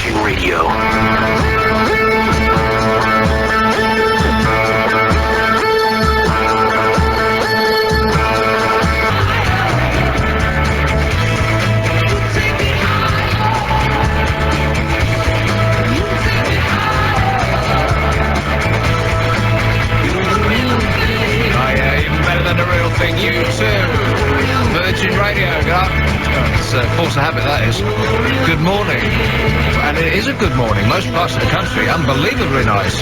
Virgin Radio. Thing you too. Virgin Radio, it's a force of habit, that is. Good morning. And it is a good morning. Most parts of the country, unbelievably nice.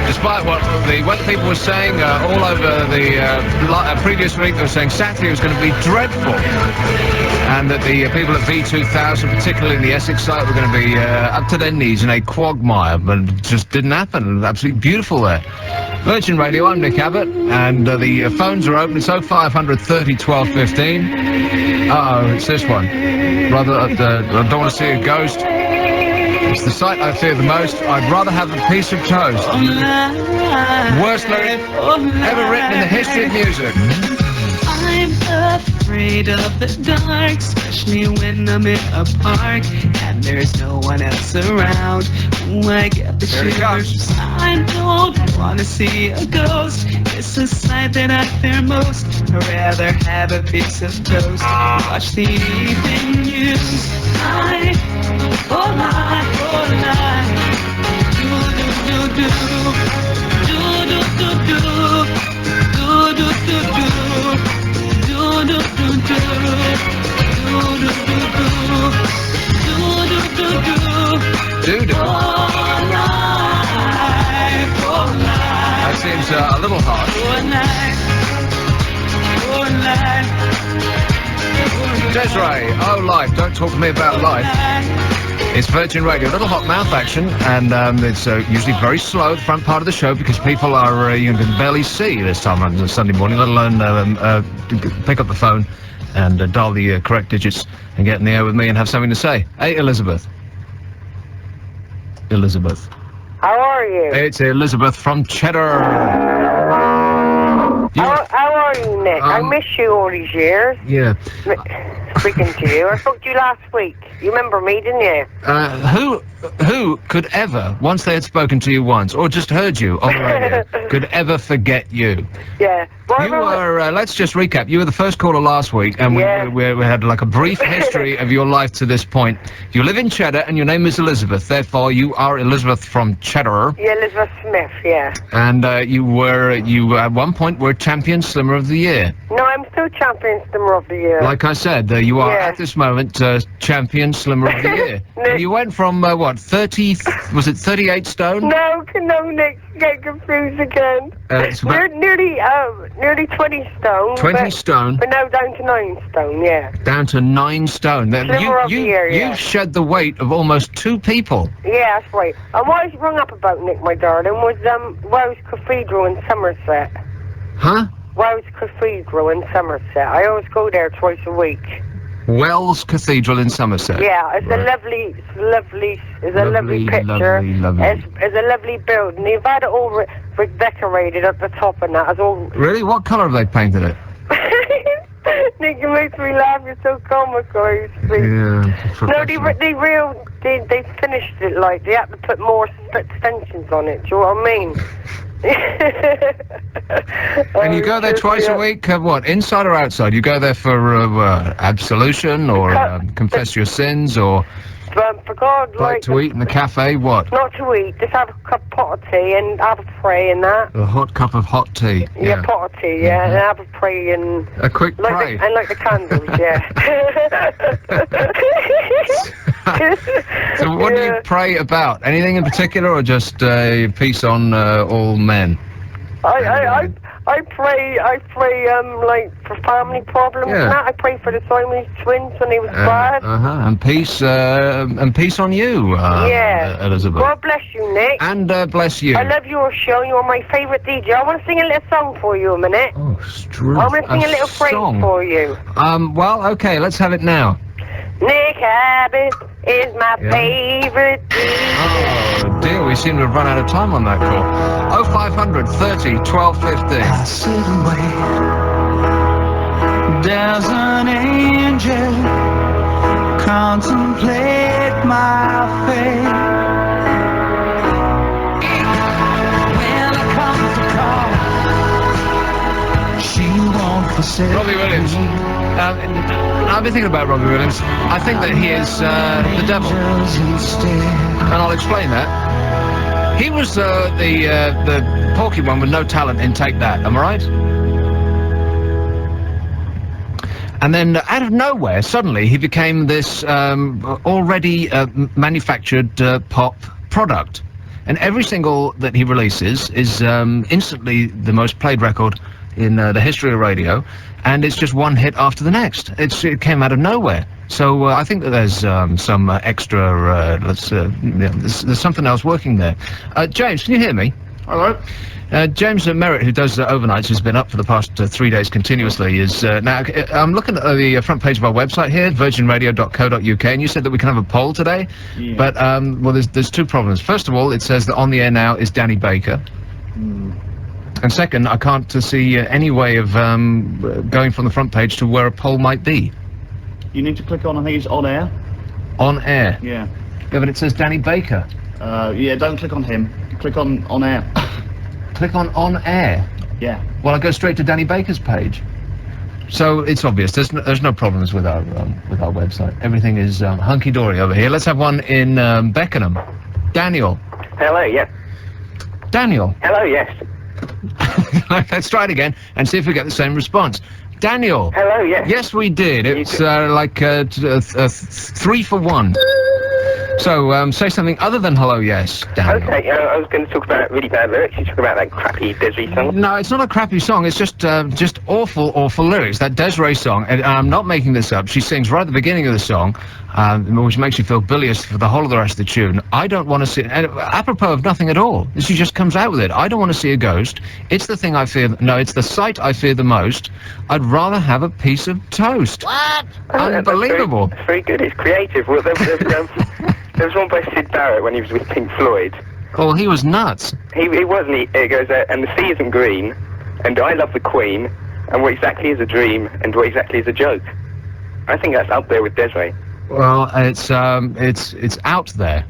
Despite what the weather people were saying all over the previous week, they were saying Saturday was going to be dreadful. And that the people at V2000, particularly in the Essex site, were going to be up to their knees in a quagmire, but it just didn't happen. It was absolutely beautiful there. Virgin Radio, I'm Nick Abbot, and the phones are open. It's 0500 30 12 15. Uh-oh, it's this one. Rather, I don't want to see a ghost. It's the sight I fear the most. I'd rather have a piece of toast. Worst lyric ever written in the history of music. I'm afraid of the dark, especially when I'm in a park and there's no one else around. Ooh, I get the shivers. I don't want to see a ghost. It's the sight that I fear most. I'd rather have a piece of toast. Watch the evening news. All night. That seems a little hard. Desiree, oh life, don't talk to me about life. It's Virgin Radio, a little hot mouth action, and it's usually very slow, the front part of the show, because people are, you can barely see this time on Sunday morning, let alone pick up the phone and dial the correct digits and get in the air with me and have something to say. Hey, Elizabeth. Elizabeth. How are you? It's Elizabeth from Cheddar. How are you, Nick? I miss you all these years. Yeah. Speaking to you. I spoke to you last week. You remember me, didn't you? Who could ever, once they had spoken to you once, or just heard you on the radio, could ever forget you? Yeah. Well, you were, let's just recap, you were the first caller last week, and we had like a brief history of your life to this point. You live in Cheddar, and your name is Elizabeth, therefore you are Elizabeth from Cheddar. Yeah, Elizabeth Smith, yeah. And you at one point were Champion Slimmer of the Year. No, I'm still Champion Slimmer of the Year. Like I said, you are at this moment Champion Slimmer of the Year. And you went from, what, 30, was it 38 stone? No, Nick, get confused again. Nearly 20 stone. 20 stone? But now down to 9 stone, yeah. Down to 9 stone. Slimmer of the Year, yeah. You've shed the weight of almost 2 people. Yeah, that's right. And what I was rung up about, Nick, my darling, was Wells Cathedral in Somerset. Huh? Wells Cathedral in Somerset. I always go there twice a week. Wells Cathedral in Somerset. Yeah, it's a lovely picture. Lovely. It's a lovely building. They've had it all redecorated at the top and that. It's all. Really? What colour have they painted it? Nick, it makes me laugh. You're so comical. Yeah. No, they finished it like they had to put more extensions on it. Do you know what I mean? And you go there twice a week, what, inside or outside? You go there for absolution or confess your sins or for God, like to eat in the cafe, what? Not to eat, just have a pot of tea and have a pray and that. A hot cup of hot tea. Yeah, pot of tea, yeah, and have a pray and... A quick pray. And like the candles, yeah. So what do you pray about? Anything in particular or just peace on all men? I pray, like, for family problems and that. I pray for the Siamese twins when they was bad. And peace on you, Elizabeth. God bless you, Nick. And bless you. I love your show. You're my favourite DJ. I want to sing a little song for you a minute. Oh, Struth. I want to sing a little phrase for you. Well, okay, let's have it now. Nick Abbot is my favourite DJ. Oh, dear, we seem to have run out of time on that call. 0500 30 12 15. I sit and wait. There's an angel contemplate my face. When I come to call, she won't forsake Robbie Williams. I've been thinking about Robbie Williams. I think that he is the devil, and I'll explain that. He was the porky one with no talent in Take That. Am I right? And then out of nowhere, suddenly he became this already manufactured pop product. And every single that he releases is instantly the most played record in the history of radio, and it's just one hit after the next. It came out of nowhere. So I think that there's some extra, there's something else working there. James, can you hear me? Hello. James Merritt, who does overnights, who's been up for the past 3 days continuously, is now. I'm looking at the front page of our website here, virginradio.co.uk, and you said that we can have a poll today. Yeah. But well, there's two problems. First of all, it says that on the air now is Danny Baker, and second, I can't see any way of going from the front page to where a poll might be. You need to click on, I think it's on air. On air. Yeah. Yeah, but it says Danny Baker. Yeah, don't click on him. Click on air. Click on air. Yeah. Well, I go straight to Danny Baker's page. So it's obvious. There's no problems with our website. Everything is hunky dory over here. Let's have one in Beckenham. Daniel. Hello, yes. Daniel. Hello, yes. Let's try it again and see if we get the same response. Daniel. Hello, yes. Yes, we did. It's like 3 for 1. So, say something other than hello, yes, Daniel. Okay, I was going to talk about really bad lyrics. You talk about that crappy Desiree song. No, it's not a crappy song. It's just awful lyrics. That Desiree song, and I'm not making this up. She sings right at the beginning of the song, which makes you feel bilious for the whole of the rest of the tune. I don't want to see, and apropos of nothing at all. She just comes out with it. I don't want to see a ghost. It's the thing I fear. No, it's the sight I fear the most. I'd rather have a piece of toast. What? Unbelievable. That's very good. It's creative. Well, there was one by Sid Barrett when he was with Pink Floyd. Oh, he was nuts. He wasn't. It goes, and the sea isn't green, and I love the Queen, and what exactly is a dream, and what exactly is a joke. I think that's up there with Desiree. Well, it's out there.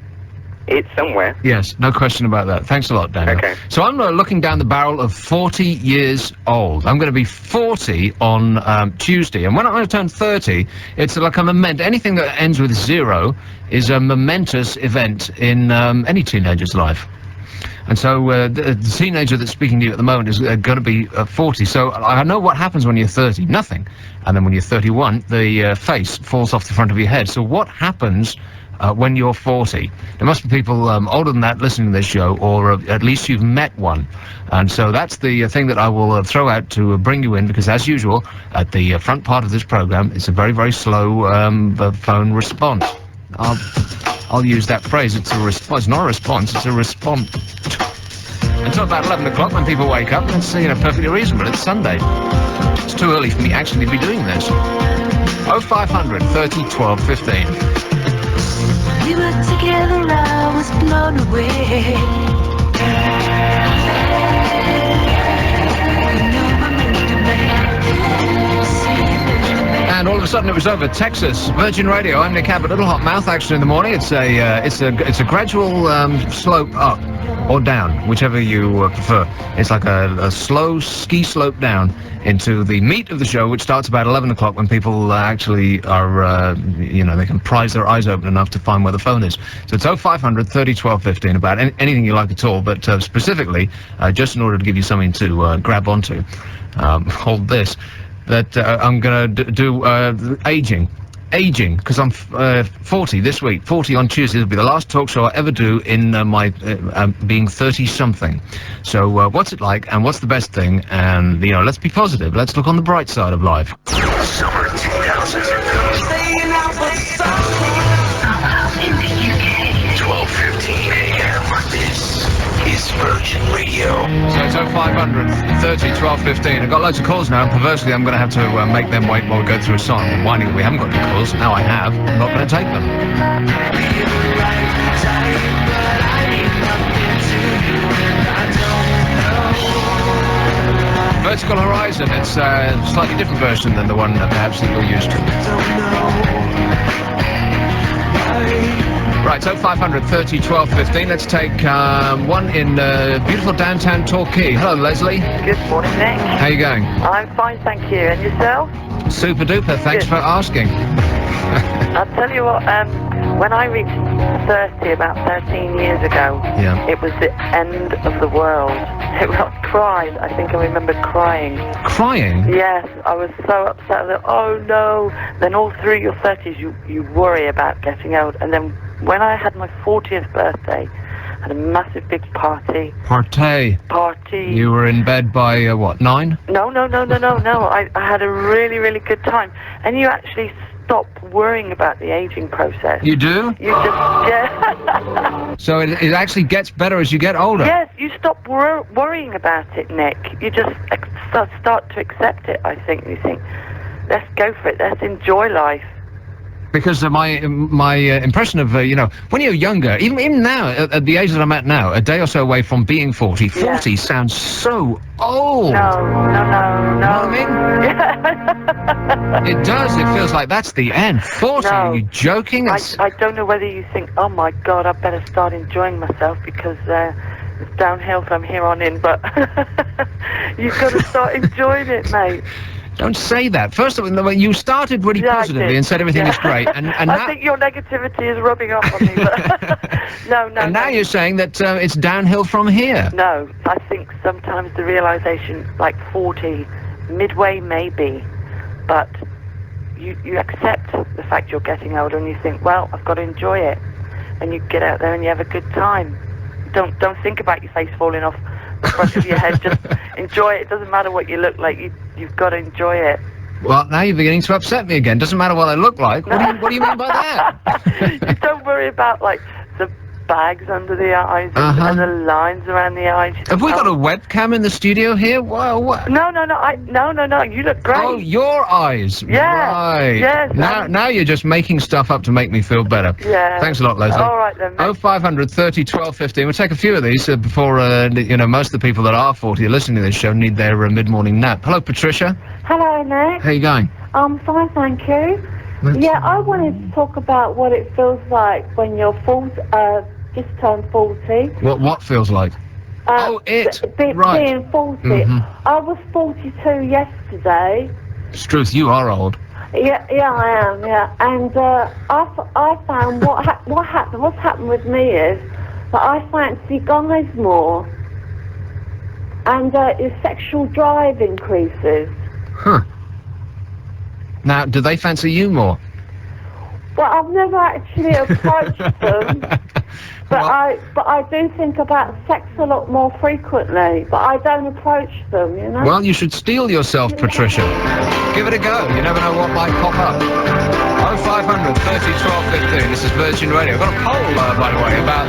It's somewhere. Yes, no question about that. Thanks a lot, Daniel. Okay. So I'm looking down the barrel of 40 years old. I'm going to be 40 on Tuesday, and when I'm going to turn 30, it's like a moment. Anything that ends with 0 is a momentous event in any teenager's life. And so the teenager that's speaking to you at the moment is going to be 40. So I know what happens when you're 30. Nothing. And then when you're 31, the face falls off the front of your head. So what happens when you're 40? There must be people older than that listening to this show, or at least you've met one. And so that's the thing that I will throw out to bring you in, because as usual, at the front part of this program, it's a very, very slow phone response. I'll use that phrase. It's a response. It's not a response, it's a response. Until about 11 o'clock when people wake up, and it's perfectly reasonable. It's Sunday. It's too early for me actually to be doing this. 0500 30 12 15. We were together, I was blown away. And all of a sudden it was over. Texas, Virgin Radio. I'm Nick Abbot. Little hot mouth action in the morning. It's a gradual slope up or down, whichever you prefer. It's like a slow ski slope down into the meat of the show, which starts about 11 o'clock when people actually are, they can prise their eyes open enough to find where the phone is. So it's 0500 30 12 15 about anything you like at all, but specifically, just in order to give you something to grab onto, hold this. That I'm going to do aging, because I'm 40 this week. 40 on Tuesday. It'll be the last talk show I ever do in my being 30-something. So what's it like, and what's the best thing? And, let's be positive. Let's look on the bright side of life. Summer 2000. In the UK, 12:15 a.m. This is Virgin Radio. So it's 0500 30 12 15. I've got loads of calls now, and perversely I'm going to have to make them wait while we go through a song. I'm whining that we haven't got any calls. Now I have. I'm not going to take them. Vertical Horizon. It's a slightly different version than the one perhaps that you're used to. Right, so 500 30 12 15. Let's take one in beautiful downtown Torquay. Hello, Leslie. Good morning, Nick. How you going? I'm fine, thank you. And yourself? Super duper. Thanks Good. for asking. I'll tell you what, when I reached 30 about 13 years ago, Yeah. it was the end of the world. I cried. I think I remember crying. Crying? Yes, I was so upset. I was like, oh no. Then all through your 30s, you worry about getting old. And then when I had my 40th birthday, I had a massive big party. Party. You were in bed by, what, 9? No. I had a really, really good time. And you actually stop worrying about the aging process. You do? You just, yeah. So it actually gets better as you get older? Yes, you stop worrying about it, Nick. You just start to accept it, I think. You think, let's go for it, let's enjoy life. Because my impression of, when you're younger, even now, at the age that I'm at now, a day or so away from being 40, 40 sounds so old. No. You know what I mean? It does. It feels like that's the end. 40? No. Are you joking? I don't know whether you think, oh my God, I better start enjoying myself because it's downhill from here on in, but you've got to start enjoying it, mate. Don't say that. First of all, you started really positively and said everything is great. And I now, think your negativity is rubbing off on me. But no. And now you're saying that it's downhill from here. No, I think sometimes the realisation, like 40, midway maybe, but you accept the fact you're getting older and you think, well, I've got to enjoy it. And you get out there and you have a good time. Don't think about your face falling off the front of your head. Just enjoy it. It doesn't matter what you look like. You've got to enjoy it. Well, now you're beginning to upset me again. Doesn't matter what I look like. What do you mean by that? You don't worry about, like, the bags under the eyes and the lines around the eyes. Have we got a webcam in the studio here? Wow, what? No. You look great. Oh, your eyes. Yeah. Right. Yes. Now you're just making stuff up to make me feel better. Yeah. Thanks a lot, Leslie. All right then, mate. 0500 30 12 15. We'll take a few of these before, most of the people that are 40 are listening to this show need their mid-morning nap. Hello, Patricia. Hello, Nick. How you going? I'm fine, thank you. Yeah, I wanted to talk about what it feels like when you're just turned 40. What feels like? Being 40. Mm-hmm. I was 42 yesterday. Struth, you are old. Yeah, I am. Yeah, and I found what's happened with me is that I fancy guys more, and your sexual drive increases. Huh. Now, do they fancy you more? Well, I've never actually approached them, but I do think about sex a lot more frequently, but I don't approach them, you know? Well, you should steel yourself, Patricia. Give it a go. You never know what might pop up. 0500 30 12 15. This is Virgin Radio. I've got a poll, by the way, about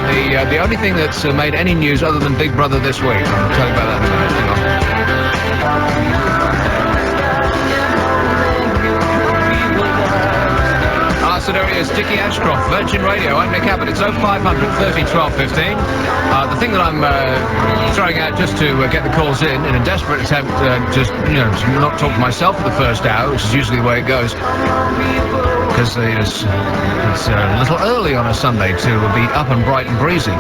the only thing that's made any news other than Big Brother this week. I'll tell you about that in a minute. Hang on. So there he is, Dickie Ashcroft, Virgin Radio. I'm Nick Abbot. It's 0500 30 12 15. The thing that I'm throwing out just to get the calls in a desperate attempt to not talk to myself for the first hour, which is usually the way it goes, because it's a little early on a Sunday to be up and bright and breezy.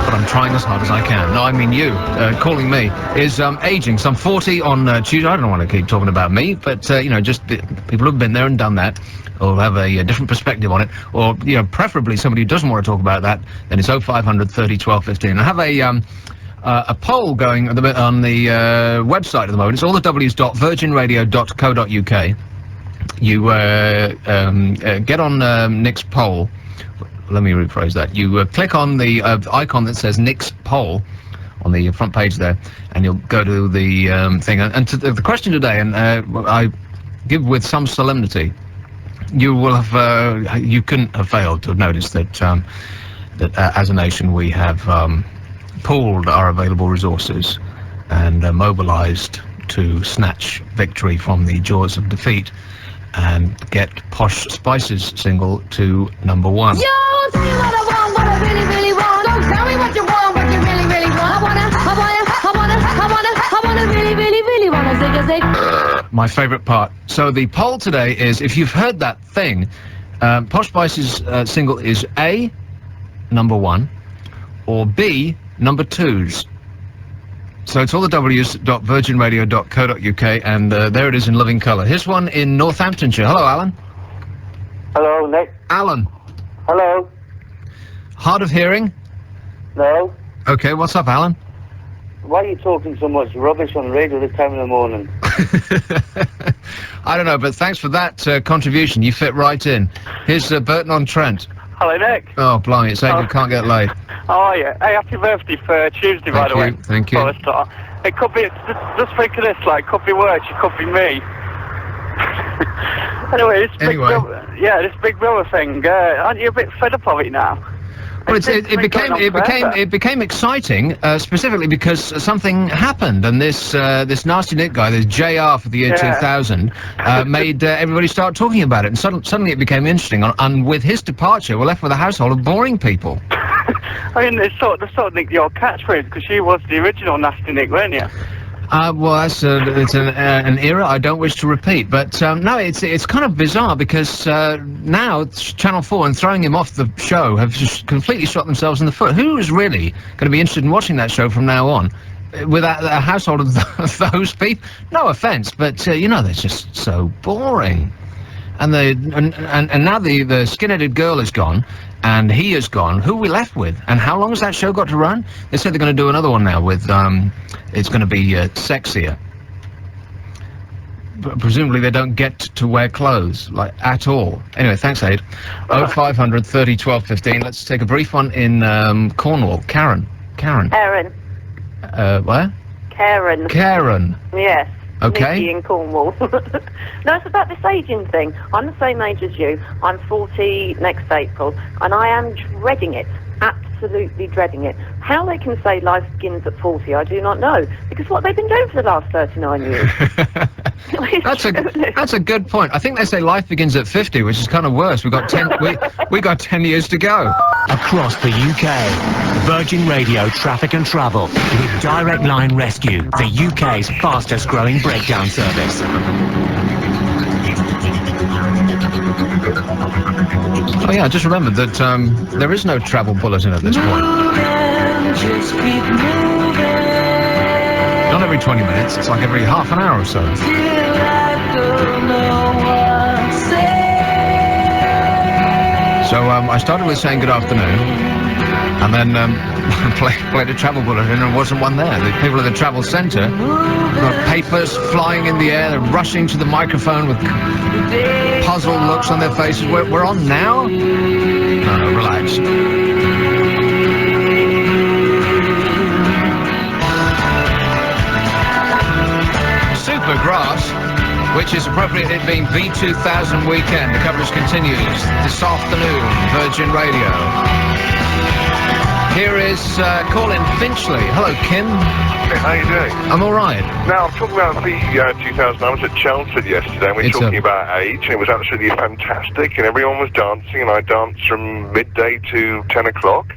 But I'm trying as hard as I can. No, I mean you, calling me, is aging. So I'm 40 on Tuesday. I don't want to keep talking about me, but, just people who've been there and done that, or have a different perspective on it, or, preferably somebody who doesn't want to talk about that, then it's 0500 30 12 15. I have a poll going on the website at the moment. It's all the w's.virginradio.co.uk. You get on Nick's poll. Let me rephrase that. You click on the icon that says Nick's poll on the front page there, and you'll go to the thing. And to the question today, and I give with some solemnity, you will have you couldn't have failed to have noticed that as a nation we have pooled our available resources and mobilised to snatch victory from the jaws of defeat and get Posh Spice's single to number 1. Yo, tell me what I want, what I really, really want. Don't tell me what you want, what you really, really want. I wanna really, really, really wanna zig a zig. My favourite part. So the poll today is, if you've heard that thing, Posh Spice's single is A, number 1, or B, number 2s. So it's all the w's.virginradio.co.uk, and there it is in living colour. Here's one in Northamptonshire. Hello, Alan. Hello, Nick. Alan. Hello. Hard of hearing? No. Okay, what's up, Alan? Why are you talking so much rubbish on the radio this time in the morning? I don't know, but thanks for that contribution. You fit right in. Here's Burton-on-Trent. Hello, Nick. Oh, blimey, it's Adrian, can't get laid. How are you? Hey, happy birthday for Tuesday, by the way. Thank you. It could be, just think of this, like, it could be worse, it could be me. Anyway, this Big Brother thing, aren't you a bit fed up of it now? Well, it became exciting, specifically because something happened, and this nasty Nick guy, this JR for the year 2000, made everybody start talking about it, and suddenly it became interesting. And with his departure, we're left with a household of boring people. I mean, it's sort of Nick, your catchphrase, because you was the original nasty Nick, weren't you? Well, it's an era I don't wish to repeat, but no, it's kind of bizarre because now Channel 4 and throwing him off the show have just completely shot themselves in the foot. Who is really going to be interested in watching that show from now on with a household of those people? No offence, but you know, they're just so boring. And now the skin-headed girl is gone, and he is gone. Who are we left with? And how long has that show got to run? They said they're going to do another one now with, it's going to be sexier. But presumably they don't get to wear clothes, like, at all. Anyway, thanks, Aid. 0500 30 12 15. Let's take a brief one in Cornwall. Karen. Karen. Where? Karen. Karen. Yes. Okay. Nikki in Cornwall. No, it's about this aging thing. I'm the same age as you. I'm 40 next April, and I am dreading it. Absolutely dreading it. How they can say life begins at 40, I do not know. Because what they've been doing for the last 39 years. That's a good point. I think they say life begins at 50, which is kind of worse. We got 10 years to go. Across the UK, Virgin Radio Traffic and Travel with Direct Line Rescue, the UK's fastest growing breakdown service. Oh yeah, I just remembered that there is no travel bulletin at this point. Not every 20 minutes, it's like every half an hour or so. So I started with saying good afternoon, and then played a travel bulletin, and there wasn't one there. The people at the travel centre got papers flying in the air, they're rushing to the microphone with puzzled looks on their faces. We're on now? No, relax. Supergrass, which is appropriate, it being V2000 weekend. The coverage continues this afternoon, Virgin Radio. Here is Colin Finchley. Hello, Kim. Hey, how you doing? I'm all right. Now, I'm talking about V2000. I was at Chelmsford yesterday, and we were talking about age, and it was absolutely fantastic, and everyone was dancing, and I danced from midday to 10 o'clock.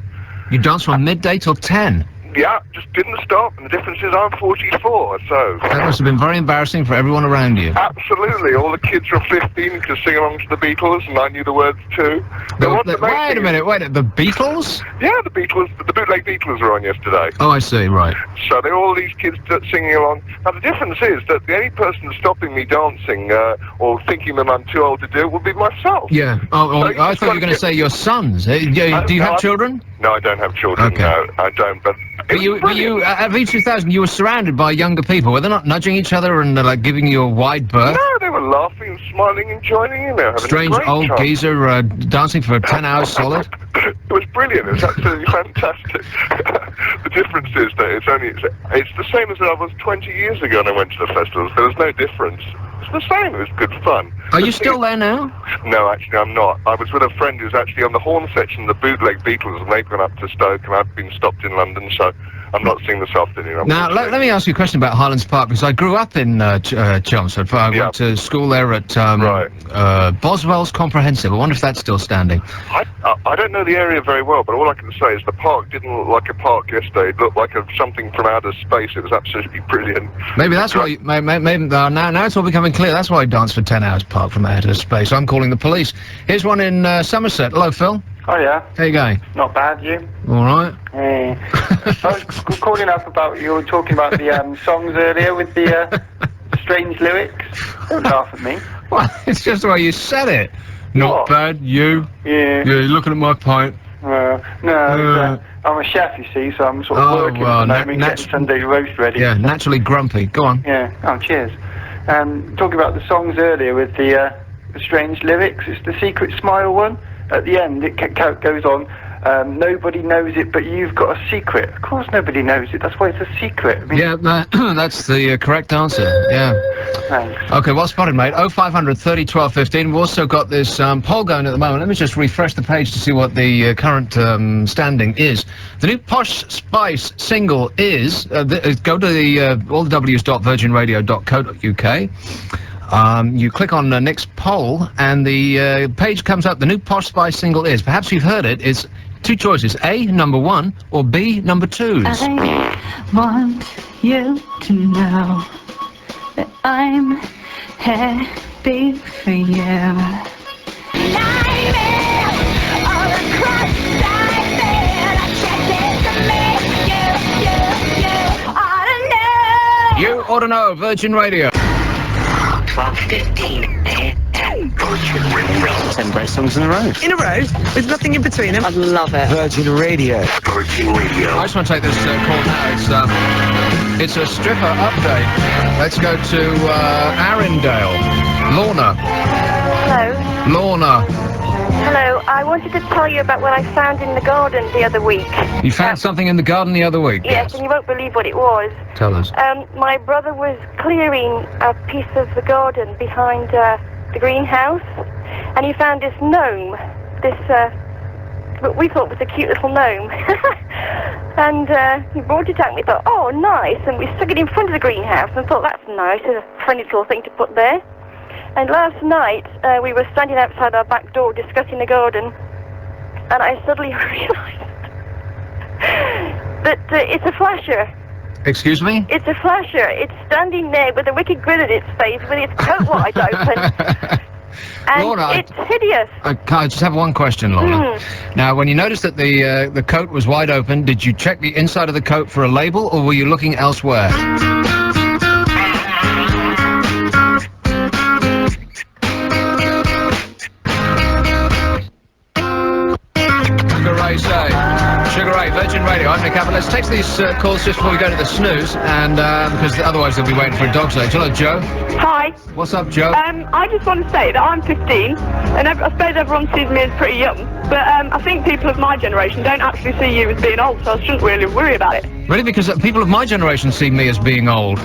You danced from midday till 10? Yeah, just didn't stop, and the difference is I'm 44, so... That must have been very embarrassing for everyone around you. Absolutely. All the kids were 15 could sing along to the Beatles, and I knew the words too. Wait a minute, the Beatles? Yeah, the Beatles, the bootleg Beatles were on yesterday. Oh, I see, right. So there were all these kids singing along. Now, the difference is that the only person stopping me dancing, or thinking that I'm too old to do it, would be myself. Yeah. Oh, so I thought you were going to say your sons. Do you have children? No, I don't have children. Okay. No, I don't, but... But you at V2000, you were surrounded by younger people. Were they not nudging each other and like giving you a wide berth? No, they were laughing and smiling and joining in there. Strange old geezer dancing for 10 hours solid? It was brilliant. It was absolutely fantastic. The difference is that it's the same as it was 20 years ago when I went to the festivals. There was no difference. It's the same. It was good fun. Are you still there now? No, actually, I'm not. I was with a friend who's actually on the horn section of the bootleg Beatles, and they've gone up to Stoke, and I've been stopped in London, so I'm not seeing this afternoon. Now, let me ask you a question about Highlands Park, because I grew up in Chelmsford. I went to school there at Boswell's Comprehensive. I wonder if that's still standing. I don't know the area very well, but all I can say is the park didn't look like a park yesterday. It looked like something from outer space. It was absolutely brilliant. Maybe that's why. Maybe now it's all becoming clear. That's why I danced for 10 hours park from outer space. I'm calling the police. Here's one in Somerset. Hello, Phil. Oh yeah. How you going? Not bad, you? All right. Hey. I was calling up about you were talking about the songs earlier with the strange lyrics. Don't laugh at me. Well, it's just the way you said it. Not bad, you. Yeah. You're looking at my pint. No, I'm a chef, you see, so I'm sort of working at the moment, getting Sunday roast ready. Yeah, naturally grumpy. Go on. Yeah. Oh, cheers. Talking about the songs earlier with the strange lyrics. It's the Secret Smile one. At the end, it goes on, nobody knows it, but you've got a secret. Of course nobody knows it, that's why it's a secret. I mean, yeah, that's the correct answer, yeah. Thanks. Okay, well spotted, mate. 0500 30 12 15. We've also got this poll going at the moment. Let me just refresh the page to see what the current standing is. The new Posh Spice single is, go to the allthews.virginradio.co.uk. You click on Nick's poll, and the page comes up. The new Posh Spice single is, perhaps you've heard it, it's two choices, A, number 1, or B, number 2. I want you to know that I'm happy for you. You ought to know, Virgin Radio. 12:15 a.m. Virgin Radio. 10 great songs in a row. In a row, with nothing in between them. I love it. Virgin Radio. Virgin Radio. I just want to take this call now. It's a stripper update. Let's go to Arundel. Lorna. Hello. Lorna. Hello. I wanted to tell you about what I found in the garden the other week. You found something in the garden the other week? Yes, and you won't believe what it was. Tell us. My brother was clearing a piece of the garden behind the greenhouse, and he found this gnome, what we thought was a cute little gnome. And he brought it out, and we thought, oh, nice, and we stuck it in front of the greenhouse, and thought, that's nice, a friendly little thing to put there. And last night, we were standing outside our back door discussing the garden, and I suddenly realised that it's a flasher. Excuse me? It's a flasher. It's standing there with a wicked grin at its face, with its coat wide open. And Lorna, it's hideous. I just have one question, Lorna. Now, when you noticed that the coat was wide open, did you check the inside of the coat for a label, or were you looking elsewhere? Sugar Ray, Virgin Radio, I'm Nick Abbot. Let's take these calls just before we go to the snooze, and because otherwise they'll be waiting for a dog's age. Hello, Joe. Hi. What's up, Joe? I just want to say that I'm 15, and I suppose everyone sees me as pretty young, but I think people of my generation don't actually see you as being old, so I shouldn't really worry about it. Really? Because people of my generation see me as being old.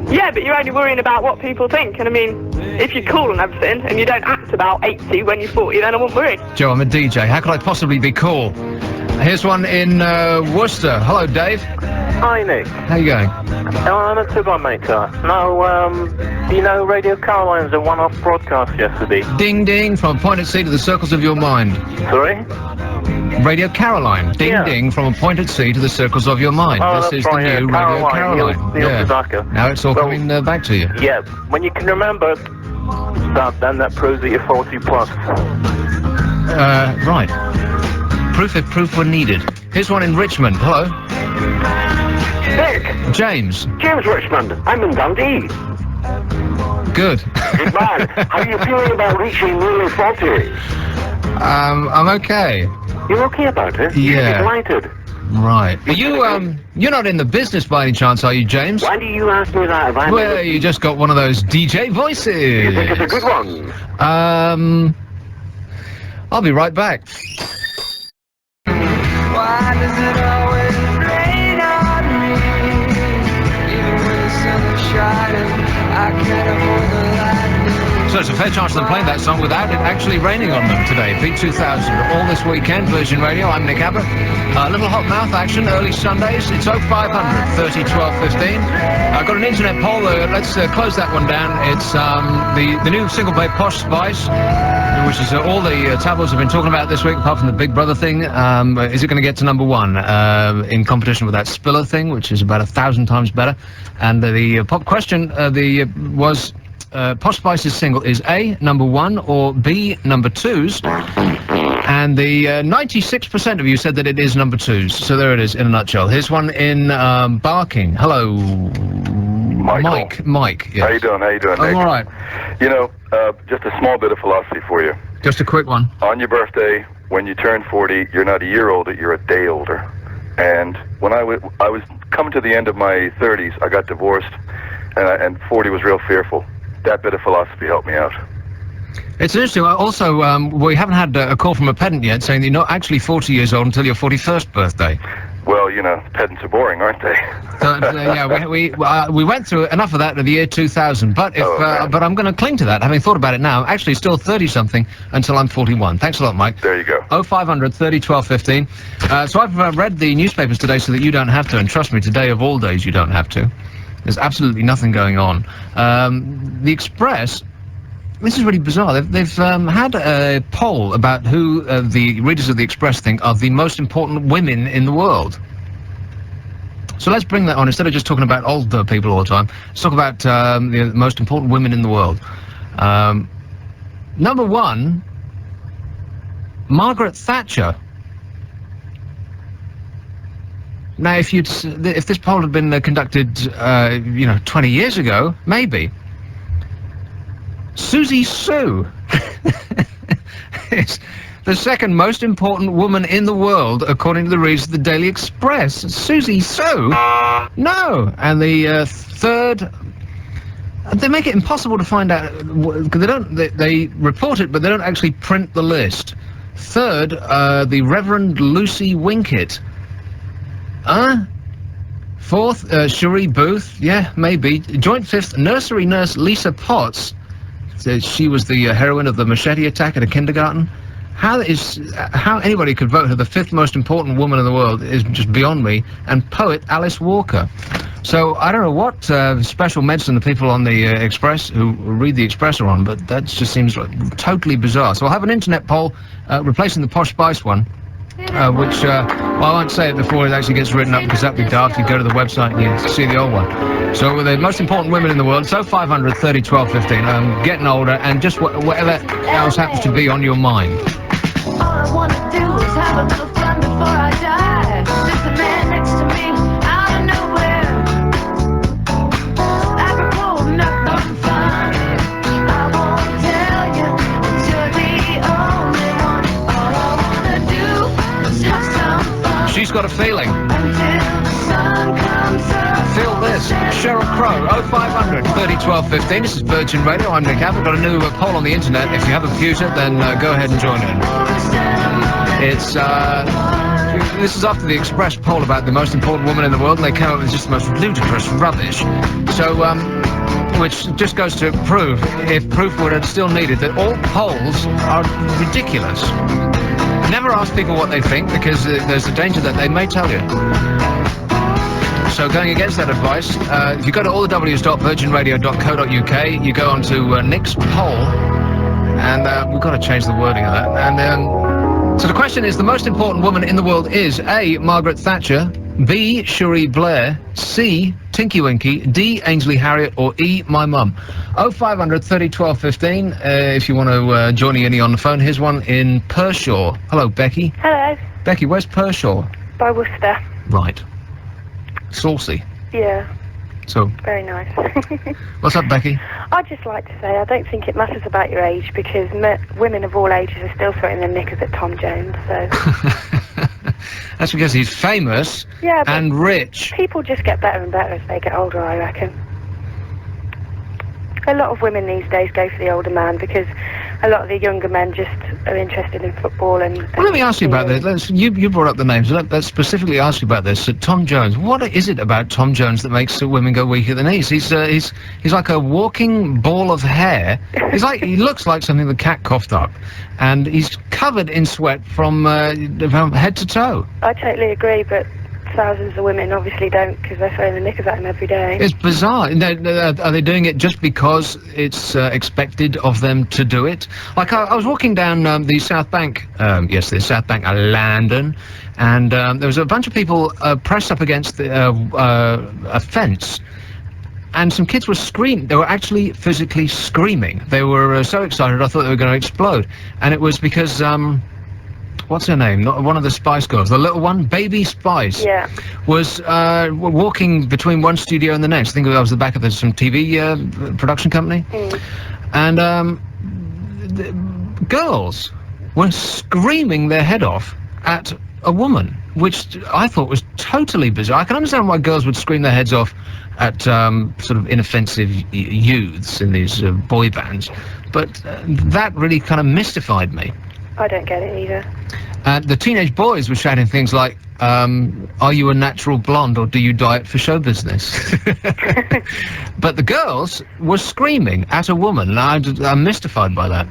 Yeah, but you're only worrying about what people think, and I mean, if you're cool and everything, and you don't act about 80 when you're 40, then I won't worry. Joe, I'm a DJ. How could I possibly be cool? Here's one in Worcester. Hello, Dave. Hi, Nick. How you going? I'm not too bad, mate. No, you know, Radio Caroline's a one-off broadcast yesterday. Ding, ding, from a pointed C to the circles of your mind. Sorry? Radio Caroline. Ding, ding, from a pointed C to the circles of your mind. Oh, this that's is right, the new Radio Caroline. Neil Sedaka. Now it's all coming back to you. Yeah, when you can remember that, then that proves that you're 40 plus. Right. Proof if proof were needed. Here's one in Richmond. Hello. Nick. James. James Richmond. I'm in Dundee. Good. Good man. How are you feeling about reaching nearly 40? I'm okay. You're okay about it? Yeah. You're delighted. Right. Are you, you're not in the business by any chance, are you, James? Why do you ask me that? If well, you just got one of those DJ voices. You think it's a good one? I'll be right back. Why does it always rain on me? Even when the sun is shining, I can't avoid the lightning. So it's a fair chance of them playing that song without it actually raining on them today. Beat 2000 all this weekend, Virgin Radio. I'm Nick Abbot. A little hot mouth action, early Sundays. It's 0500 30 12 15. I've got an internet poll. Let's close that one down. It's the new single by Posh Spice, which is all the tabloids have been talking about this week, apart from the Big Brother thing. Is it going to get to number one in competition with that Spiller thing, which is about 1,000 times better? And the pop question was Posh Spice's single is A, number one, or B, number twos? And the 96% of you said that it is number twos. So there it is in a nutshell. Here's one in Barking. Hello, Mike. Yes. How you doing, Nick? I'm all right. You know, just a small bit of philosophy for you. Just a quick one. On your birthday, when you turn 40, you're not a year older, you're a day older. And when I was coming to the end of my 30s, I got divorced, and 40 was real fearful. That bit of philosophy helped me out. It's interesting. Also, we haven't had a call from a pedant yet saying that you're not actually 40 years old until your 41st birthday. Well, you know, pedants are boring, aren't they? So, yeah, we went through enough of that in the year 2000, but but I'm going to cling to that, having thought about it now. I'm actually still 30-something until I'm 41. Thanks a lot, Mike. There you go. 0500 30 12 15. So I've read the newspapers today so that you don't have to, and trust me, today of all days you don't have to. There's absolutely nothing going on. The Express... This is really bizarre. They've had a poll about who the readers of the Express think are the most important women in the world. So let's bring that on. Instead of just talking about older people all the time, let's talk about the most important women in the world. Number one, Margaret Thatcher. Now, if this poll had been conducted, 20 years ago, maybe. Susie Sue is the second most important woman in the world, according to the readers of the Daily Express. Susie Sue? No. And the third... They make it impossible to find out, because they report it, but they don't actually print the list. Third, the Reverend Lucy Winkett. Fourth, Cherie Booth. Yeah, maybe. Joint fifth, nursery nurse Lisa Potts. She was the heroine of the machete attack at a kindergarten. How anybody could vote her the fifth most important woman in the world is just beyond me. And poet Alice Walker. So I don't know what special medicine the people on the Express who read the Express are on, but that just seems like totally bizarre. So I'll have an internet poll replacing the Posh Spice one, which well, I won't say it before it actually gets written up because that'd be daft. You go to the website and you see the old one. So the most important women in the world, so 500 30 12 15. I'm getting older, and just whatever else happens to be on your mind. All I wanna do is have a little fun before I die. There's a man next to me, out of nowhere. I've been holding up nothing funny. I won't tell you, 'cause you're the only one. All I wanna do is have some fun. She's got a feeling. Until the sun comes up. Feel this. Sheryl Crow, 0500 30 12 15. This is Virgin Radio. I'm Nick Abbott. Got a new poll on the internet. If you have a computer, then go ahead and join in. It's this is after the Express poll about the most important woman in the world, and they came up with just the most ludicrous rubbish. So, which just goes to prove, if proof were still needed, that all polls are ridiculous. Never ask people what they think, because there's a danger that they may tell you. So going against that advice, if you go to allthews.virginradio.co.uk, you go on to Nick's poll, and we've got to change the wording of that. And so the question is, the most important woman in the world is A, Margaret Thatcher, B, Cherie Blair, C, Tinky Winky, D, Ainsley Harriott, or E, my mum. 0500 30 12 15. If you want to join Ian on the phone, here's one in Pershaw. Hello, Becky. Hello. Becky, where's Pershaw? By Worcester. Right. Saucy. Yeah. So. Very nice. What's up, Becky? I'd just like to say I don't think it matters about your age, because women of all ages are still throwing their knickers at Tom Jones, so... That's because he's famous and rich. People just get better and better as they get older, I reckon. A lot of women these days go for the older man because a lot of the younger men just are interested in football and... Well, let me ask you about this. You brought up the names. Let's specifically ask you about this. Tom Jones. What is it about Tom Jones that makes women go weak at the knees? He's like a walking ball of hair. He looks like something the cat coughed up, and he's covered in sweat from head to toe. I totally agree, but thousands of women obviously don't, because they're throwing the knickers at him every day. It's bizarre. Are they doing it just because it's expected of them to do it? Like, I was walking down the South Bank, yesterday, South Bank of London, and there was a bunch of people pressed up against a fence, and some kids were screaming. They were actually physically screaming. They were so excited, I thought they were going to explode. And it was because... what's her name? Not one of the Spice Girls, the little one, Baby Spice. Yeah. Was walking between one studio and the next. I think I was the back of some TV production company, and the girls were screaming their head off at a woman, which I thought was totally bizarre. I can understand why girls would scream their heads off at sort of inoffensive youths in these boy bands, but that really kind of mystified me. I don't get it either. The teenage boys were shouting things like, are you a natural blonde or do you diet for show business? But the girls were screaming at a woman, and I'm mystified by that.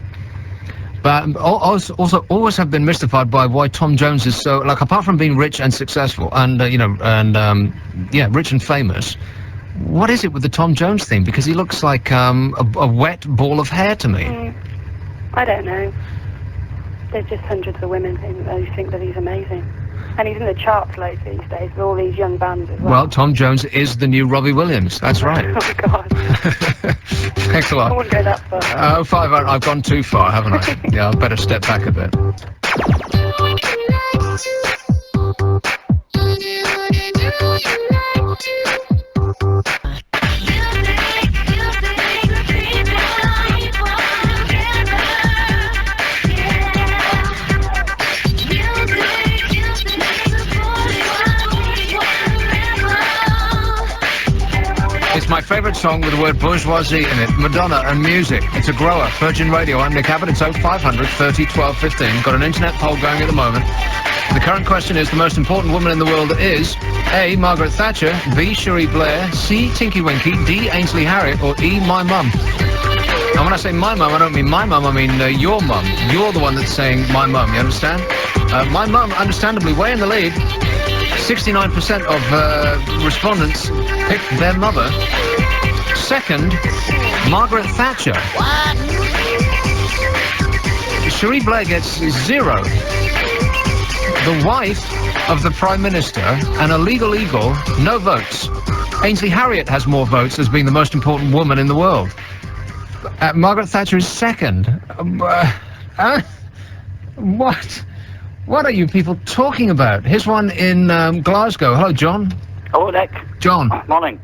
But also always have been mystified by why Tom Jones is so, like, apart from being rich and successful and, yeah, rich and famous, what is it with the Tom Jones thing? Because he looks like a wet ball of hair to me. I don't know. There's just hundreds of women who think that he's amazing. And he's in the charts loads these days with all these young bands as well. Well, Tom Jones is the new Robbie Williams. That's right. Oh, God. Thanks a lot. I wouldn't go that far. I've gone too far, haven't I? Yeah, I better step back a bit. It's my favourite song with the word bourgeoisie in it. Madonna and music. It's a grower. Virgin Radio. I'm Nick Abbot. It's 0500 30 12 15. Got an internet poll going at the moment. The current question is, the most important woman in the world is A. Margaret Thatcher, B. Cherie Blair, C. Tinky Winky, D. Ainsley Harriott, or E. my mum. And when I say my mum, I don't mean my mum, I mean your mum. You're the one that's saying my mum, you understand? My mum, understandably, way in the lead. 69% of respondents picked their mother. Second, Margaret Thatcher. What? Cherie Blair gets 0. The wife of the Prime Minister, and a legal eagle, no votes. Ainsley Harriott has more votes as being the most important woman in the world. Margaret Thatcher is second. What are you people talking about? Here's one in Glasgow. Hello, John. Hello, Nick. John. Morning.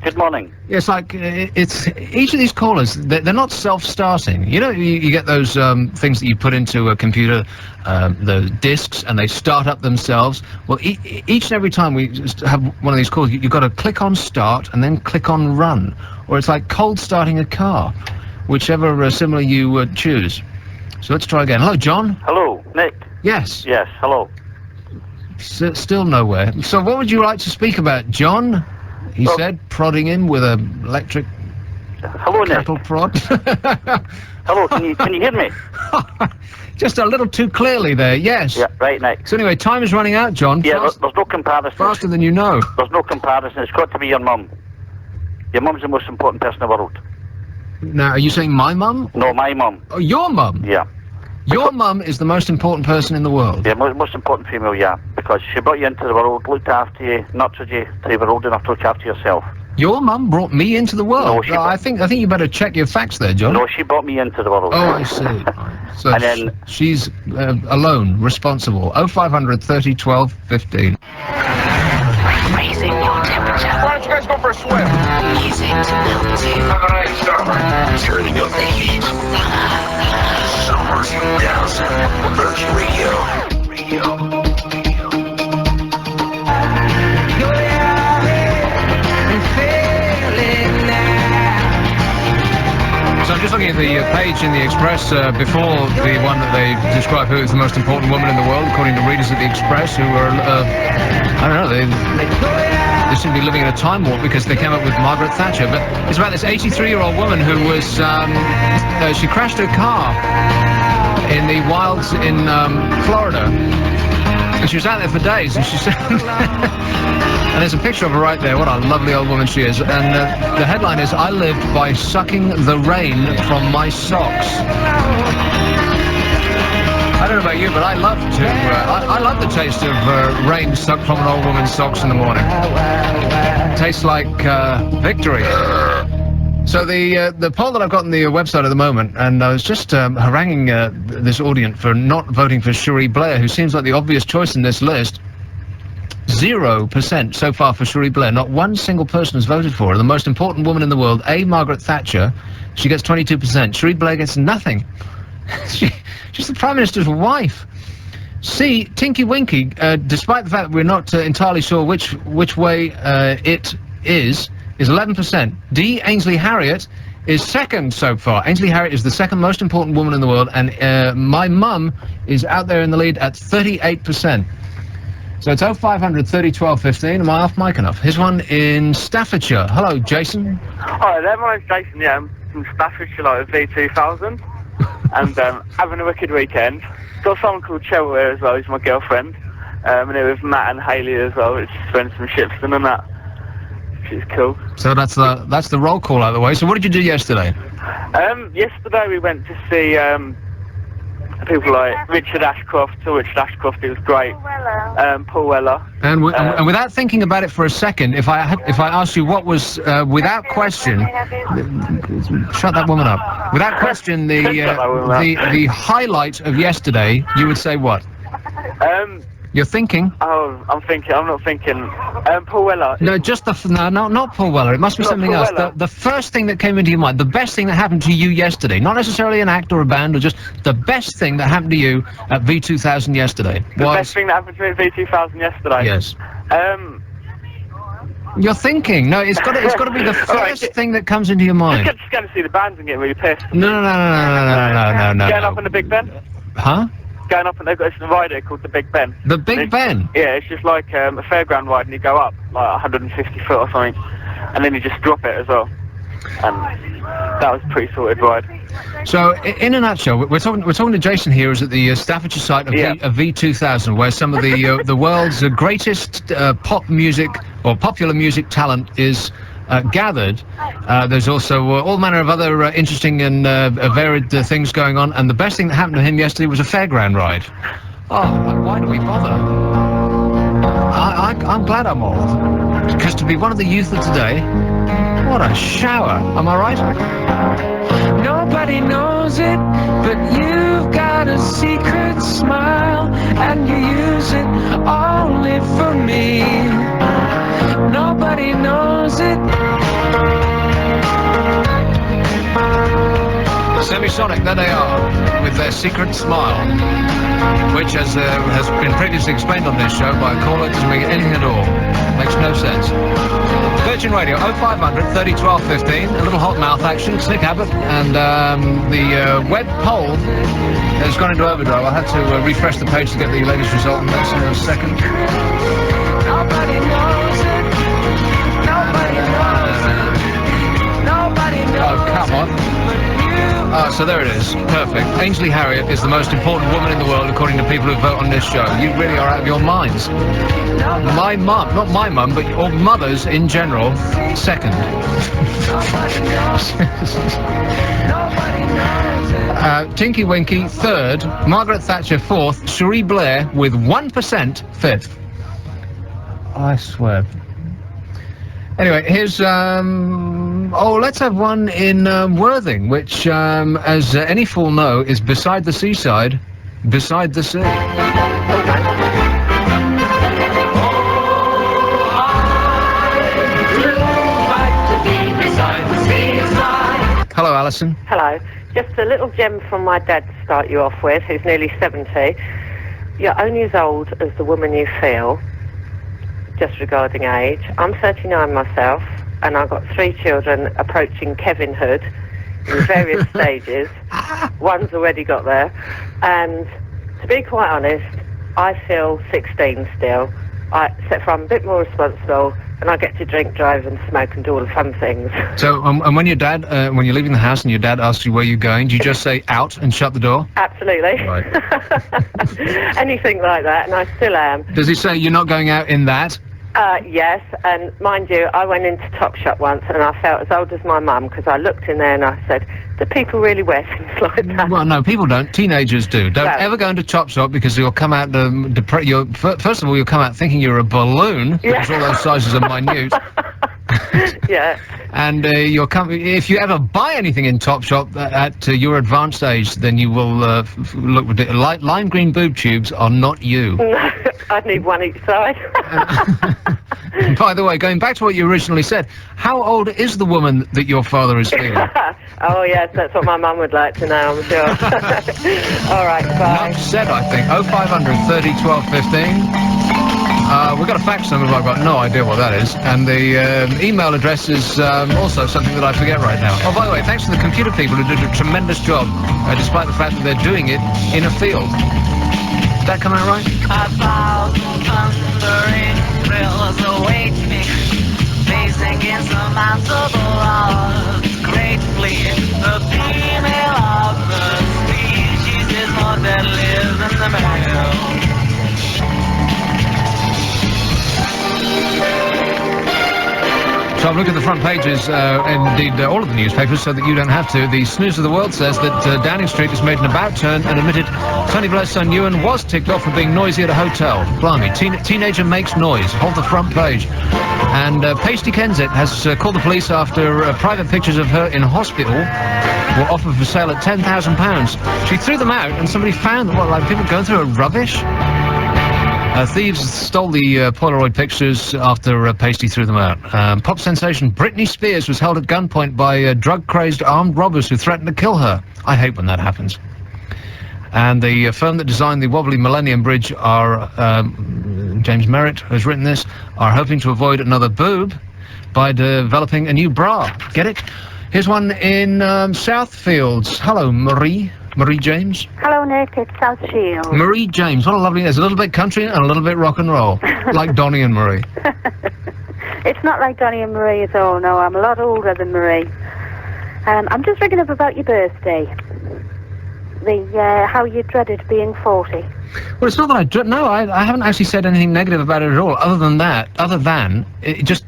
Good morning. It's like, it's each of these callers, they're not self-starting. You know, you get those things that you put into a computer, the discs, and they start up themselves. Well, each and every time we just have one of these calls, you've got to click on start and then click on run. Or it's like cold starting a car, whichever simile you choose. So let's try again. Hello, John. Hello, Nick. Yes. Yes, hello. Still nowhere. So what would you like to speak about, John? He said, prodding in with an electric cattle prod. Hello, can you hear me? Just a little too clearly there, yes. Yeah, right, Nick. So anyway, time is running out, John. Yeah, there's no comparison. Faster than you know. There's no comparison. It's got to be your mum. Your mum's the most important person in the world. Now, are you saying my mum? No, my mum. Oh, your mum? Yeah. Your mum is the most important person in the world? Yeah, most important female, yeah. Because she brought you into the world, looked after you, nurtured you till you were old enough to look after yourself. Your mum brought me into the world? No, I think you better check your facts there, John. No, she brought me into the world. Oh, I see. So and then she's alone, responsible. 0500 30 12 15. Raising your temperature. Why don't you guys go for a swim? Easy to melt to. Turning up the heat. Summer 2000. Virgin Radio. So I'm just looking at the page in the Express before the one that they describe who is the most important woman in the world, according to readers of the Express, who are, I don't know, they seem to be living in a time warp because they came up with Margaret Thatcher. But it's about this 83-year-old woman who was, she crashed her car in the wilds in Florida. And she was out there for days, and she said... And there's a picture of her right there. What a lovely old woman she is. And the headline is, "I lived by sucking the rain from my socks." I don't know about you, but I love to. I love the taste of rain sucked from an old woman's socks in the morning. Tastes like victory. So the poll that I've got on the website at the moment, and I was just haranguing this audience for not voting for Cherie Blair, who seems like the obvious choice in this list. 0% so far for Cherie Blair. Not one single person has voted for her. The most important woman in the world, A, Margaret Thatcher, she gets 22%. Cherie Blair gets nothing. She's the Prime Minister's wife. C, Tinky Winky, despite the fact that we're not entirely sure which way it is 11%. D, Ainsley Harriott, is second so far. Ainsley Harriott is the second most important woman in the world, and my mum is out there in the lead at 38%. So it's 0500 30 12 15. Am I off mic enough? Here's one in Staffordshire. Hello, Jason. Hi there, my name's Jason, yeah, I'm from Staffordshire, like V2000, and having a wicked weekend. Got someone called Cheryl here as well, who's my girlfriend, and here with Matt and Hayley as well, which is friends from Shipston and that. She's cool. So that's the roll call out of the way. So what did you do yesterday? Yesterday we went to see people like Richard Ashcroft. It was great. Paul Weller. And without thinking about it for a second, if I asked you what was, without question, shut that woman up. Without question, the highlight of yesterday, you would say what? You're thinking? Oh, I'm not thinking. Paul Weller. No, just not Paul Weller. It must be something else. The first thing that came into your mind, the best thing that happened to you yesterday, not necessarily an act or a band, or just the best thing that happened to you at V2000 yesterday. The best thing that happened to me at V2000 yesterday? Yes. You're thinking. No, it's got to be the first thing that comes into your mind. Just going to see the bands and getting really pissed. No. Going up in the Big Ben? Huh? Going up and they've got a ride here called the Big Ben. The Big Ben? Yeah, it's just like a fairground ride, and you go up like 150 foot or something, and then you just drop it as well. And that was a pretty sorted ride. So, in a nutshell, we're talking to Jason here, who's at the Staffordshire site of V2000, where some of the world's greatest pop music or popular music talent is gathered. There's also all manner of other interesting and varied things going on, and the best thing that happened to him yesterday was a fairground ride. Oh, why do we bother? I'm glad I'm old, because to be one of the youth of today, what a shower. Am I right? Nobody knows it, but you've got a secret smile, and you use it only for me. Nobody knows it. Semisonic, there they are, with their secret smile, which, as has been previously explained on this show by a caller, doesn't mean anything at all. Makes no sense. Virgin Radio, 0500 30 12 15, a little hot mouth action, it's Nick Abbot, and the web poll has gone into overdrive. I'll have to refresh the page to get the latest result, and that's in a second. Nobody knows it. Nobody knows it. Nobody knows Oh, come on. So there it is. Perfect. Ainsley Harriott is the most important woman in the world, according to people who vote on this show. You really are out of your minds. My mum, not my mum, but all mothers in general, second. Tinky Winky, third. Margaret Thatcher, fourth. Cherie Blair, with 1%, fifth. I swear. Anyway, here's, let's have one in Worthing, which, as any fool know, is beside the seaside, beside the sea. Hello, Alison. Hello. Just a little gem from my dad to start you off with, who's nearly 70. You're only as old as the woman you feel, just regarding age. I'm 39 myself, and I've got 3 children approaching Kevinhood in various stages. One's already got there. And to be quite honest, I feel 16 still, except for I'm a bit more responsible and I get to drink, drive and smoke and do all the fun things. So, and when your dad, when you're leaving the house and your dad asks you where you're going, do you just say out and shut the door? Absolutely. Right. Anything like that, and I still am. Does he say you're not going out in that? Yes, and mind you, I went into Topshop once and I felt as old as my mum because I looked in there and I said, do people really wear things like that? Well, no, people don't. Teenagers do. Don't ever go into Topshop because you'll come out, first of all, you'll come out thinking you're a balloon because all those sizes are minute. Yeah. And you'll come, if you ever buy anything in Topshop at your advanced age, then you will look ridiculous. Lime green boob tubes are not you. No, I'd need one each side. By the way, going back to what you originally said, how old is the woman that your father is feeling? Oh, yes, that's what my mum would like to know, I'm sure. All right, bye. Enough said, I think. 0500 30 12 15. We've got a fax number, but I've got no idea what that is. And the email address is also something that I forget right now. Oh, by the way, thanks to the computer people who did a tremendous job, despite the fact that they're doing it in a field. Did that come out right? A thousand thundering thrills await me, facing insurmountable odds. Gratefully, the female of the species is more deadly than the male. So I've looked at the front pages, indeed all of the newspapers, so that you don't have to. The Snooze of the World says that Downing Street has made an about turn and admitted Tony Blair's son Ewan was ticked off for being noisy at a hotel. Blimey, teenager makes noise. Hold the front page. And Pasty Kensit has called the police after private pictures of her in hospital were offered for sale at £10,000. She threw them out and somebody found them. What, like people going through her rubbish? Thieves stole the Polaroid pictures after Pasty threw them out. Pop sensation Britney Spears was held at gunpoint by drug-crazed armed robbers who threatened to kill her. I hate when that happens. And the firm that designed the wobbly Millennium Bridge are, James Merritt has written this, are hoping to avoid another boob by developing a new bra. Get it? Here's one in Southfields. Hello, Marie James. Hello, Nick. It's South Shields. Marie James. What a lovely... There's a little bit country and a little bit rock and roll. Like Donny and Marie. It's not like Donny and Marie at all, no. I'm a lot older than Marie. I'm just ringing up about your birthday. How you dreaded being 40. Well, it's not that I haven't actually said anything negative about it at all, other than it just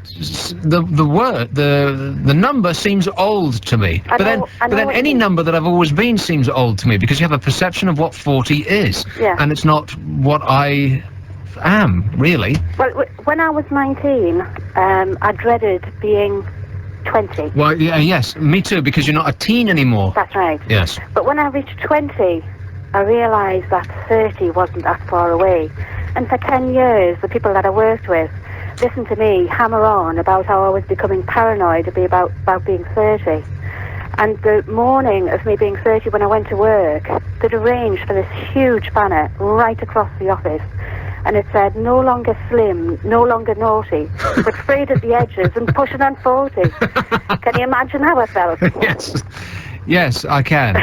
the number seems old to me. But then any number that I've always been seems old to me, because you have a perception of what 40 is. Yeah. And it's not what I am, really. Well, when I was 19, I dreaded being 20. Well, yeah, yes, me too, because you're not a teen anymore. That's right. Yes. But when I reached 20, I realised that 30 wasn't that far away. And for 10 years, the people that I worked with listened to me hammer on about how I was becoming paranoid about being 30. And the morning of me being 30, when I went to work, they'd arranged for this huge banner right across the office. And it said, no longer slim, no longer naughty, but frayed at the edges and pushing on 40. Can you imagine how I felt? Yes, I can.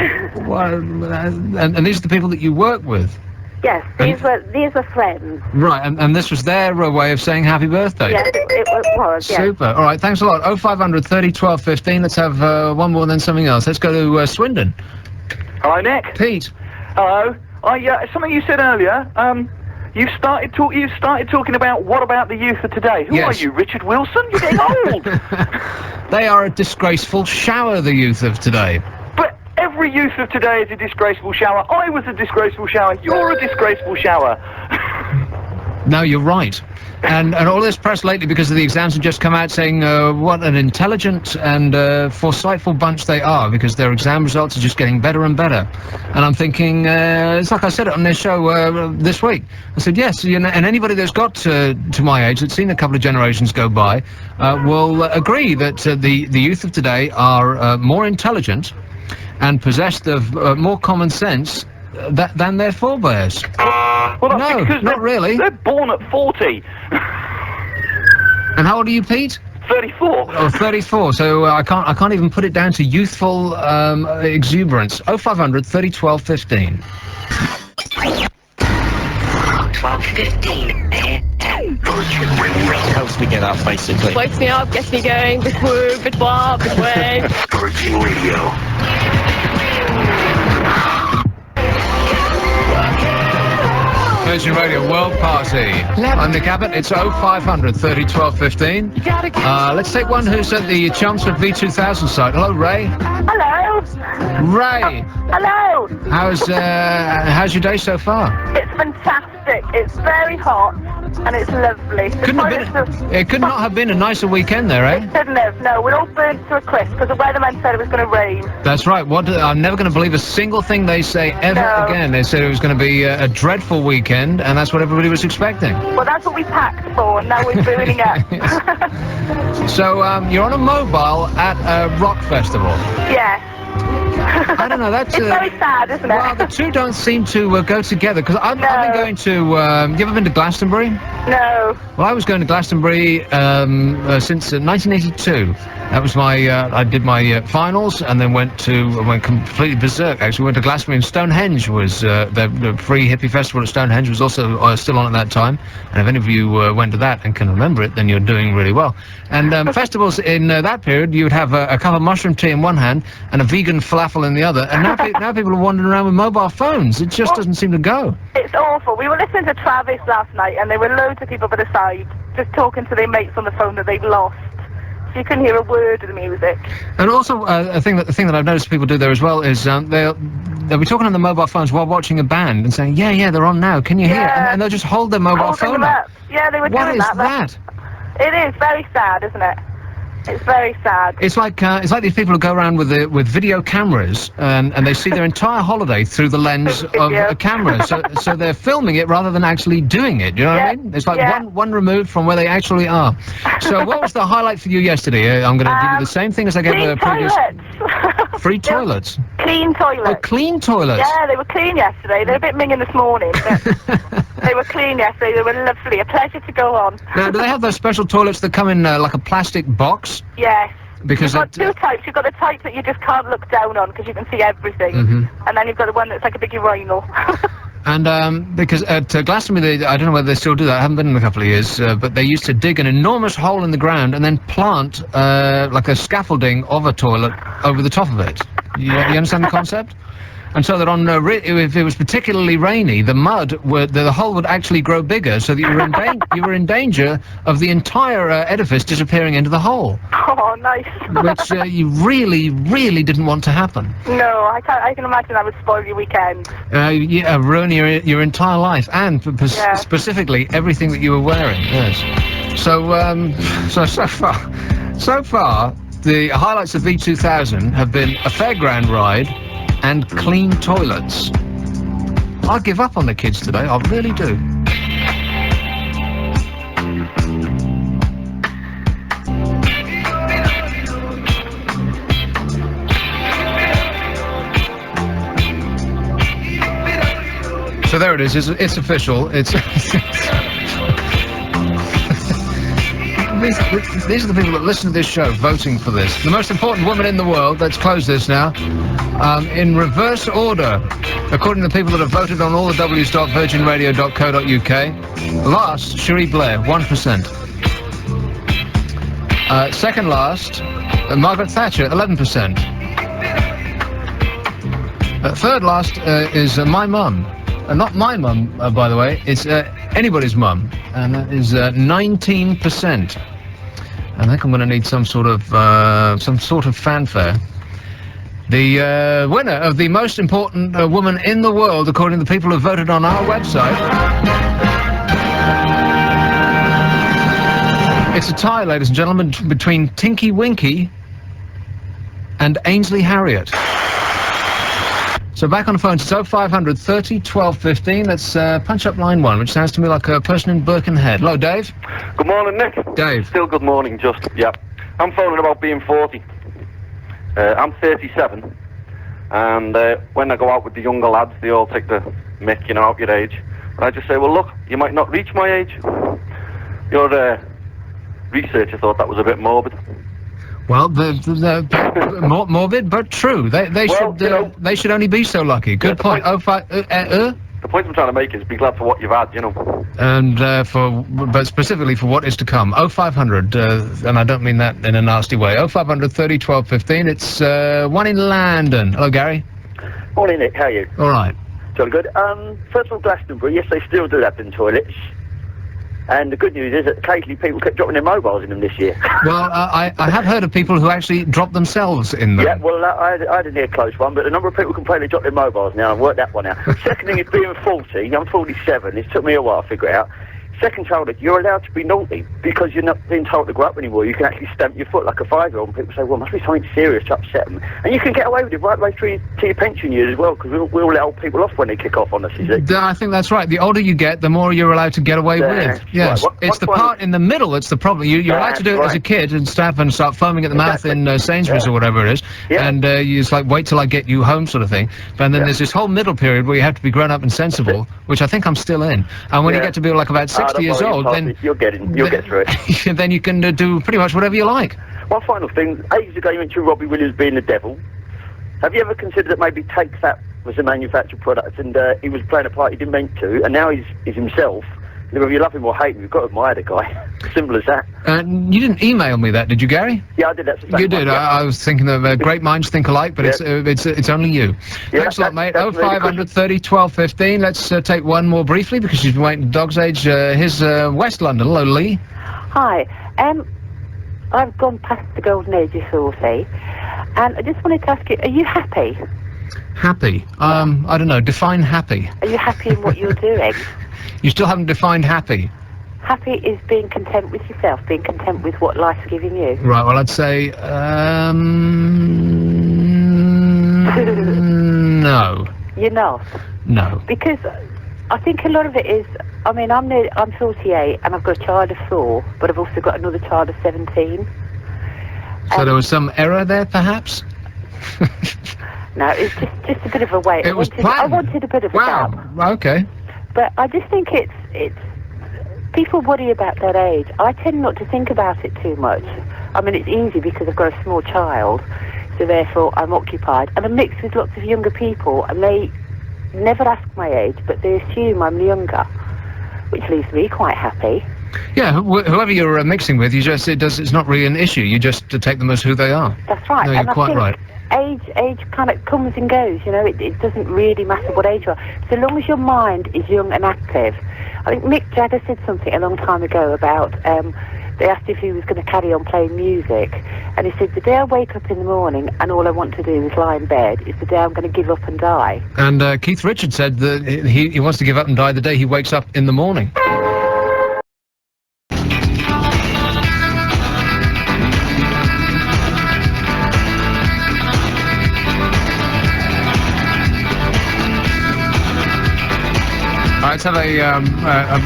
Well, and these are the people that you work with? Yes, these were friends. Right, and this was their way of saying happy birthday? Yes, it was, yes. Super. All right, thanks a lot. 0500 30 12 15. Let's have one more and then something else. Let's go to Swindon. Hello, Nick. Pete. Hello. Something you said earlier, you started talking about what about the youth of today. Who are you, Richard Wilson? You're getting old. They are a disgraceful shower, the youth of today. But every youth of today is a disgraceful shower. I was a disgraceful shower. You're a disgraceful shower. No, you're right. And all this press lately, because of the exams, have just come out saying what an intelligent and foresightful bunch they are, because their exam results are just getting better and better. And I'm thinking, it's like I said it on their show this week. I said, yes, and anybody that's got to my age, that's seen a couple of generations go by, will agree that the youth of today are more intelligent and possessed of more common sense than their forebears. Well, no, not really. They're born at 40. And how old are you, Pete? 34. Oh, 34. So I can't even put it down to youthful exuberance. 0500 30 12 15. 12:15 a.m. Virgin Radio. Helps me get up, basically. Wakes me up, gets me going, bit woo, bit wah, bit way. Virgin Radio. Virgin Radio World Party. I'm Nick Abbott. It's 0500 30 12 15. Let's take one who's at the Chelmsford V2000 site. Hello, Ray. Hello. Ray. Hello. How's your day so far? It's fantastic. It's very hot and it's lovely. It could not have been a nicer weekend there, eh? It couldn't have. No, we're all burnt to a crisp because the weatherman said it was going to rain. That's right. I'm never going to believe a single thing they say ever again. They said it was going to be a dreadful weekend, and that's what everybody was expecting. Well, that's what we packed for, and now we're burning up. So you're on a mobile at a rock festival. Yes. I don't know, that's... It's very sad, isn't it? Well, the two don't seem to go together, because I've been going to... you ever been to Glastonbury? No. Well, I was going to Glastonbury since 1982. That was my... I did my finals, and then went completely berserk, actually. Went to Glastonbury, and Stonehenge was... the free hippie festival at Stonehenge was also still on at that time. And if any of you went to that and can remember it, then you're doing really well. And festivals in that period, you would have a cup of mushroom tea in one hand, and a vegan falafel in the other, and now, now people are wandering around with mobile phones. It just doesn't seem to go. It's awful. We were listening to Travis last night, and there were loads of people by the side just talking to their mates on the phone that they've lost. So you couldn't hear a word of the music. And also, the thing that I've noticed people do there as well is they'll be talking on the mobile phones while watching a band and saying, yeah, they're on now, can you hear? And they'll just hold their mobile phone up. Yeah, they were doing that. What is that? It is very sad, isn't it? It's very sad. It's like these people who go around with video cameras and they see their entire holiday through the lens of a camera. So they're filming it rather than actually doing it. You know what I mean? It's like one removed from where they actually are. So what was the highlight for you yesterday? I'm going to give you the same thing as I gave the previous. Free toilets. Clean toilets. Oh, clean toilets. Yeah, they were clean yesterday. They're a bit minging this morning, but they were clean yesterday. They were lovely. A pleasure to go on. Now, do they have those special toilets that come in like a plastic box? Yes. Because you've got two types. You've got the type that you just can't look down on because you can see everything, and then you've got the one that's like a big urinal. And because at Glastonbury, I don't know whether they still do that, I haven't been in a couple of years, but they used to dig an enormous hole in the ground and then plant like a scaffolding of a toilet over the top of it. You understand the concept? And so that if it was particularly rainy, the hole would actually grow bigger, so that you were in danger of the entire edifice disappearing into the hole. Oh, nice. Which you really, really didn't want to happen. No, I can imagine that would spoil your weekend. Ruin your entire life, and specifically everything that you were wearing. Yes. So far, the highlights of V2000 have been a fairground ride and clean toilets. I give up on the kids today, I really do. So there it is, it's official, these are the people that listen to this show voting for this. The most important woman in the world, let's close this now, in reverse order, according to the people that have voted on all the w's.virginradio.co.uk. Last, Cherie Blair, 1%. Second last, Margaret Thatcher, 11%. Third last is my mum. Not my mum, by the way, it's anybody's mum, and that is 19%. I think I'm going to need some sort of fanfare. The winner of the most important woman in the world, according to the people who voted on our website. It's a tie, ladies and gentlemen, between Tinky Winky and Ainsley Harriott. So back on the phone, it's 0500 30 12 15. Let's punch up line 1, which sounds to me like a person in Birkenhead. Hello, Dave. Good morning, Nick. Dave. Still good morning, just, yeah. I'm phoning about being 40. I'm 37. And when I go out with the younger lads, they all take the mick, you know, out your age. And I just say, well, look, you might not reach my age. You're researcher thought that was a bit morbid. Well, morbid but true. They should only be so lucky. Good point. The point I'm trying to make is be glad for what you've had, you know. And but specifically for what is to come. 0500, and I don't mean that in a nasty way. 0500 30 12 15. It's one in London. Hello, Gary. Morning, Nick. How are you? All right. Jolly good. First of all, Glastonbury. Yes, they still do that in toilets. And the good news is that occasionally people kept dropping their mobiles in them this year. Well, I have heard of people who actually drop themselves in them. Yeah, well, I had a near close one, but the number of people complain they drop their mobiles now. I've worked that one out. Second thing is being 40. I'm 47. It took me a while to figure it out. Second child, you're allowed to be naughty because you're not being told to grow up anymore. You can actually stamp your foot like a 5-year-old, and people say, well, must be something serious to upset them. And you can get away with it right the way through to your pension years as well, because we'll let old people off when they kick off on us, you see. I think that's right. The older you get, the more you're allowed to get away with. Yes. Right. It's the part in the middle that's the problem. You're allowed to do it as a kid and start foaming at the mouth in Sainsbury's or whatever it is, and you just like, wait till I get you home sort of thing. But then there's this whole middle period where you have to be grown up and sensible, which I think I'm still in. And when you get to be like about 60 years old, then you'll get through it. then you can do pretty much whatever you like. One final thing. Ages ago you mentioned Robbie Williams being the devil. Have you ever considered that maybe Take That was a manufactured product and he was playing a part he didn't mean to, and now he's himself? Whether you love him or hate him, you've got to admire the guy. Simple as that. You didn't email me that, did you, Gary? Yeah, I did. That's the same You did. one, yeah. I was thinking that great minds think alike, but it's only you. Thanks a lot, mate. 0500 30 12 15. Let's take one more briefly because she's been waiting dog's age. Here's West London. Hello, Lee. Hi. I've gone past the golden age of 40, and I just wanted to ask you, are you happy? Happy? I don't know. Define happy. Are you happy in what you're doing? You still haven't defined happy. Happy is being content with yourself, being content with what life's giving you. Right, well, I'd say, no. You're not? No. Because I think a lot of it is, I mean, I'm 48 and I've got a child of 4, but I've also got another child of 17. So there was some error there, perhaps? No, it's just a bit of a wait. It was planned. I wanted a bit of a gap. Okay. But I just think it's people worry about that age. I tend not to think about it too much. I mean, it's easy because I've got a small child, so therefore I'm occupied. And I'm mixed with lots of younger people, and they never ask my age, but they assume I'm younger, which leaves me quite happy. Yeah, whoever you're mixing with, it's not really an issue. You just take them as who they are. That's right. No, you're quite right. Age kind of comes and goes, you know, it doesn't really matter what age you are. So long as your mind is young and active. I think Mick Jagger said something a long time ago about, they asked if he was going to carry on playing music, and he said, the day I wake up in the morning and all I want to do is lie in bed is the day I'm going to give up and die. And Keith Richards said that he wants to give up and die the day he wakes up in the morning. Let's have a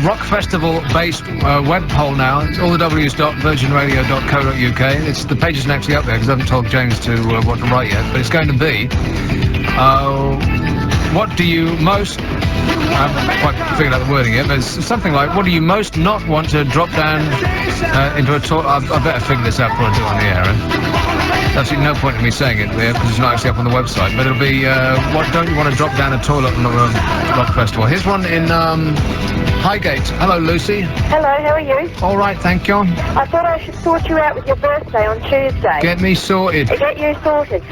rock festival-based web poll now. It's allthews.virginradio.co.uk. It's the page isn't actually up there because I haven't told James to what to write yet, but it's going to be what do you most... I haven't quite figured out the wording yet, but it's something like, what do you most not want to drop down into a toilet? I better figure this out before I do it on the air. There's absolutely no point in me saying it there because it's not actually up on the website, but it'll be what don't you want to drop down a toilet on the rock festival. Here's one in Highgate. Hello, Lucy. Hello, how are you? All right, thank you. I thought I should sort you out with your birthday on Tuesday. Get me sorted. Get you sorted.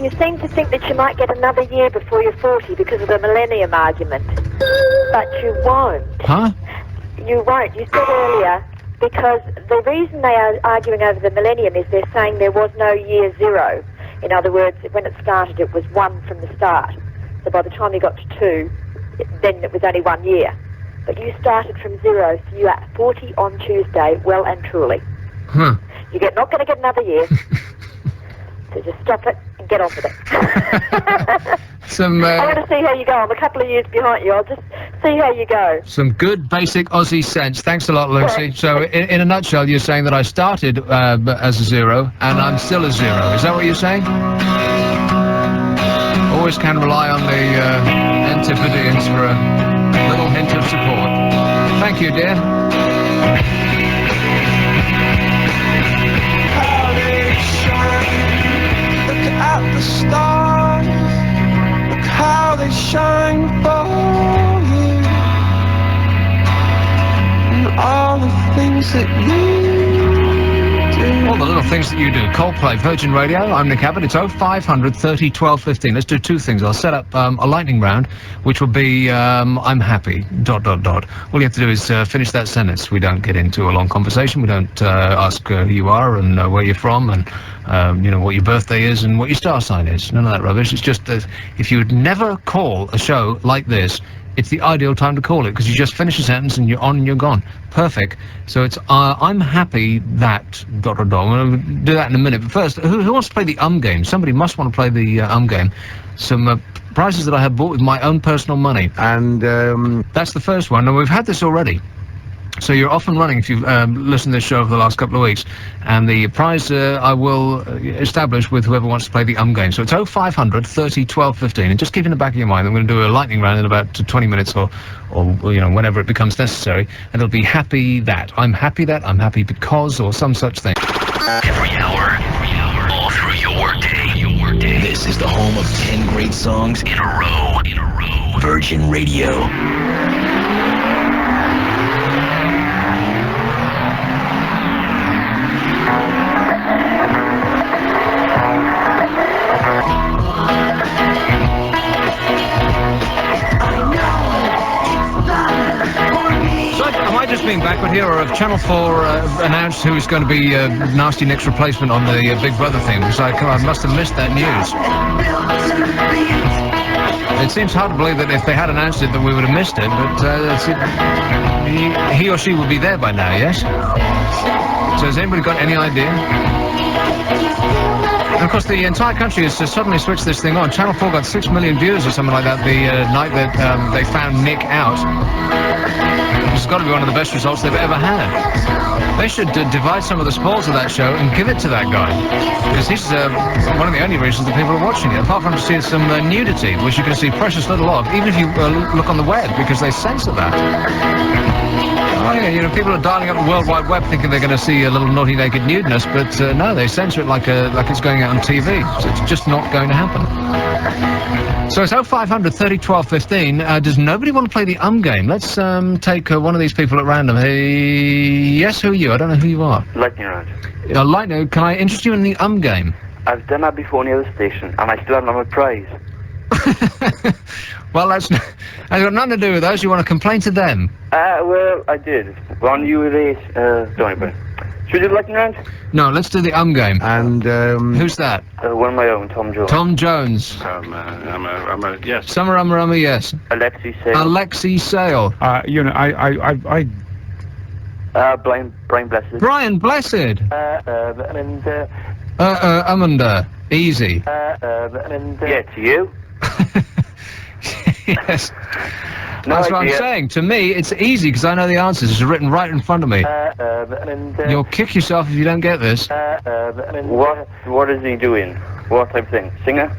You seem to think that you might get another year before you're 40 because of the millennium argument. But you won't. Huh? You won't. You said earlier, because the reason they are arguing over the millennium is they're saying there was no year 0. In other words, when it started, it was 1 from the start. So by the time you got to 2, then it was only 1 year. But you started from 0, so you are 40 on Tuesday, well and truly. Huh. You're not going to get another year. So just stop it and get on with it. I'm going to see how you go. I'm a couple of years behind you. I'll just see how you go. Some good basic Aussie sense. Thanks a lot, Lucy. So in a nutshell, you're saying that I started as a 0 and I'm still a 0. Is that what you're saying? Always can rely on the Antipodeans for a little hint of support. Thank you, dear. How they shine. Look at the stars. Look how they shine for you. And all the things that you do. All the little things that you do. Coldplay, Virgin Radio. I'm Nick Abbot. It's 0500 30 12 15. Let's do two things. I'll set up a lightning round, which will be I'm happy, ... All you have to do is finish that sentence. We don't get into a long conversation. We don't ask who you are and where you're from and you know, what your birthday is and what your star sign is. None of that rubbish. It's just that if you would never call a show like this, it's the ideal time to call it, because you just finish a sentence and you're on and you're gone. Perfect. So it's I'm happy that ... I'm going to do that in a minute. But first, who wants to play the game? Somebody must want to play the game. Some prizes that I have bought with my own personal money. And that's the first one. And we've had this already. So you're off and running if you've listened to this show over the last couple of weeks. And the prize I will establish with whoever wants to play the game. So it's 0500 30 12 15. And just keep in the back of your mind, I'm going to do a lightning round in about 20 minutes or you know, whenever it becomes necessary. And it'll be happy that. I'm happy that. I'm happy because, or some such thing. Every hour, all through your workday. This is the home of 10 great songs in a row. Virgin Radio. Just being backward here, or have Channel 4 announced who's going to be Nasty Nick's replacement on the Big Brother thing? Because I must have missed that news. It seems hard to believe that if they had announced it that we would have missed it, but he or she will be there by now, yes? So has anybody got any idea? And of course the entire country has suddenly switched this thing on. Channel 4 got 6 million views or something like that the night that they found Nick out. It's got to be one of the best results they've ever had. They should divide some of the spoils of that show and give it to that guy, because he's one of the only reasons that people are watching it, apart from seeing some nudity, which you can see precious little of, even if you look on the web, because they censor that. Oh yeah, you know, people are dialing up the World Wide Web thinking they're going to see a little naughty naked nudeness, but no, they censor it like it's going out on TV, so it's just not going to happen. So it's 0500 30 12 15. Does nobody want to play the game? Let's take one of these people at random. Hey, yes, who are you? I don't know who you are. Lightning round. Lightning, can I interest you in the game? I've done that before near the station, and I still haven't had my prize. Well, that's got nothing to do with those. You want to complain to them? Well, I did. On you race, don't worry about it. Should we do the lightning round? No, let's do the game. And who's that? One of my own, Tom Jones. Tom Jones. Yes. Summer yes. Alexi Sale. Alexi Sale. You know, I Brian Blessed. Brian Blessed. Amanda. Easy. Yeah, to you. Yes. That's what I'm saying. To me, it's easy because I know the answers. It's written right in front of me. You'll kick yourself if you don't get this. What is he doing? What type of thing? Singer?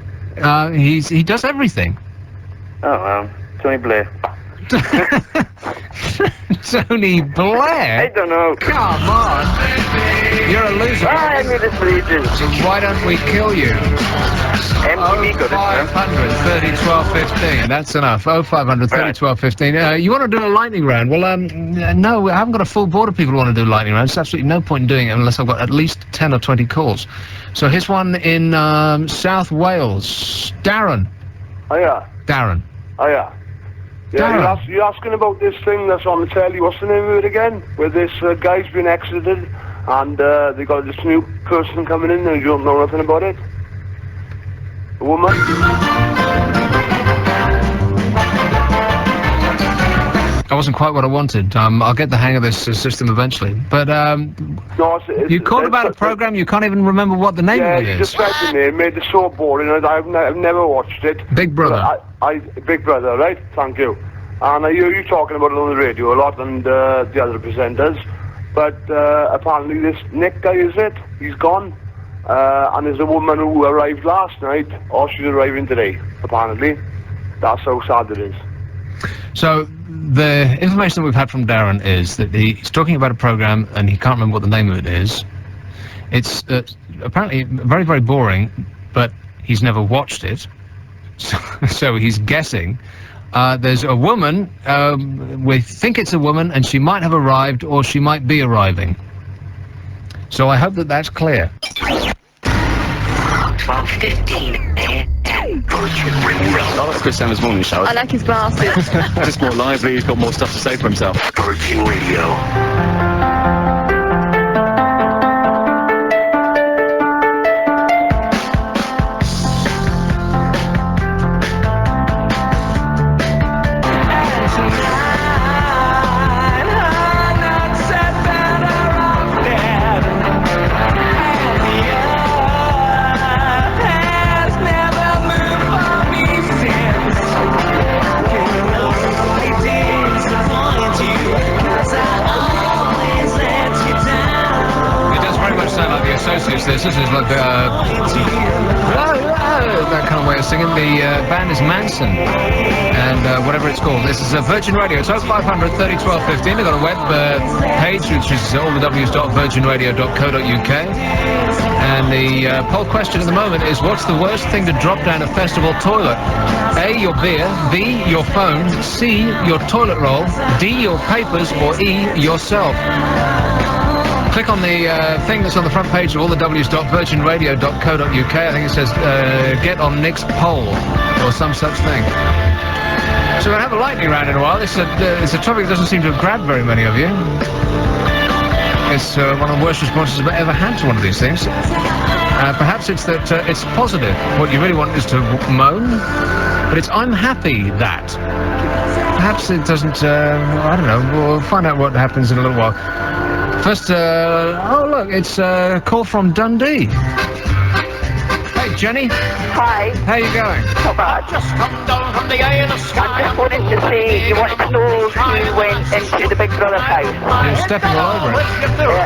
He does everything. Oh, Tony Blair. Tony Blair? I don't know. Come on. You're a loser. I knew this for ages. Why don't we kill you? MTV got it, 0500 30 12 15. That's enough. 0500 30 12 15. You want to do a lightning round? Well, no, I haven't got a full board of people who want to do lightning rounds. There's absolutely no point in doing it unless I've got at least 10 or 20 calls. So here's one in South Wales. Darren. Oh, yeah. Darren. Oh, yeah. Yeah, you're asking about this thing that's on the telly. What's the name of it again? Where this guy's been exited and they got this new person coming in and you don't know nothing about it? A woman? That wasn't quite what I wanted. I'll get the hang of this system eventually. But no, you called about a program, you can't even remember what the name of it is. Yeah, you just said to me, it made it so boring. I've never watched it. Big Brother. Big Brother, right? Thank you. And I hear you talking about it on the radio a lot and the other presenters. But apparently this Nick guy, is it? He's gone. And there's a woman who arrived last night, or she's arriving today, apparently. That's how sad it is. So the information that we've had from Darren is that he's talking about a program and he can't remember what the name of it is. It's apparently very, very boring, but he's never watched it, so he's guessing. There's a woman, we think it's a woman, and she might have arrived or she might be arriving. So I hope that that's clear. 12:15 a.m. Virgin Radio. I like Chris Sanders' morning show. I like his glasses. Just more lively, he's got more stuff to say for himself. Virgin Radio. This is like that kind of way of singing. The band is Manson, and whatever it's called. This is Virgin Radio. It's 0500 30 12 15. They've got a web page, which is allthews.virginradio.co.uk. And the poll question at the moment is, what's the worst thing to drop down a festival toilet? A, your beer, B, your phone, C, your toilet roll, D, your papers, or E, yourself. Click on the thing that's on the front page of allthews.virginradio.co.uk. I think it says, get on Nick's poll, or some such thing. So we'll have a lightning round in a while. It's a topic that doesn't seem to have grabbed very many of you. It's one of the worst responses I've ever had to one of these things. Perhaps it's that it's positive. What you really want is to moan, but it's I'm happy that. Perhaps it doesn't, I don't know, we'll find out what happens in a little while. First, oh look, it's a call from Dundee. Hey, Jenny. Hi. How you going? Not bad. Just come down from the eye of the sky. I just wanted to say, you wanted to know who went into the Big Brother house. You're stepping all over it.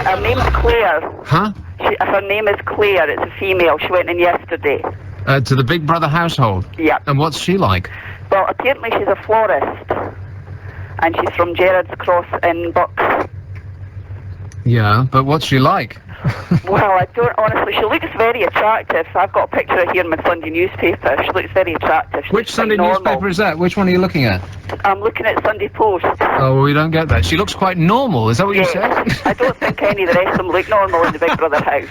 Her name's Claire. Huh? Her name is Claire. It's a female. She went in yesterday. To the Big Brother household? Yeah. And what's she like? Well, apparently she's a florist. And she's from Gerrard's Cross in Bucks. Yeah, but what's she like? Well, I don't, honestly, she looks very attractive. I've got a picture of her in my Sunday newspaper. She looks very attractive. She Which looks Sunday quite normal. newspaper is that? Which one are you looking at? I'm looking at Sunday Post. Oh, well, we don't get that. She looks quite normal, is that what you said? I don't think any of the rest of them look normal in the Big Brother house.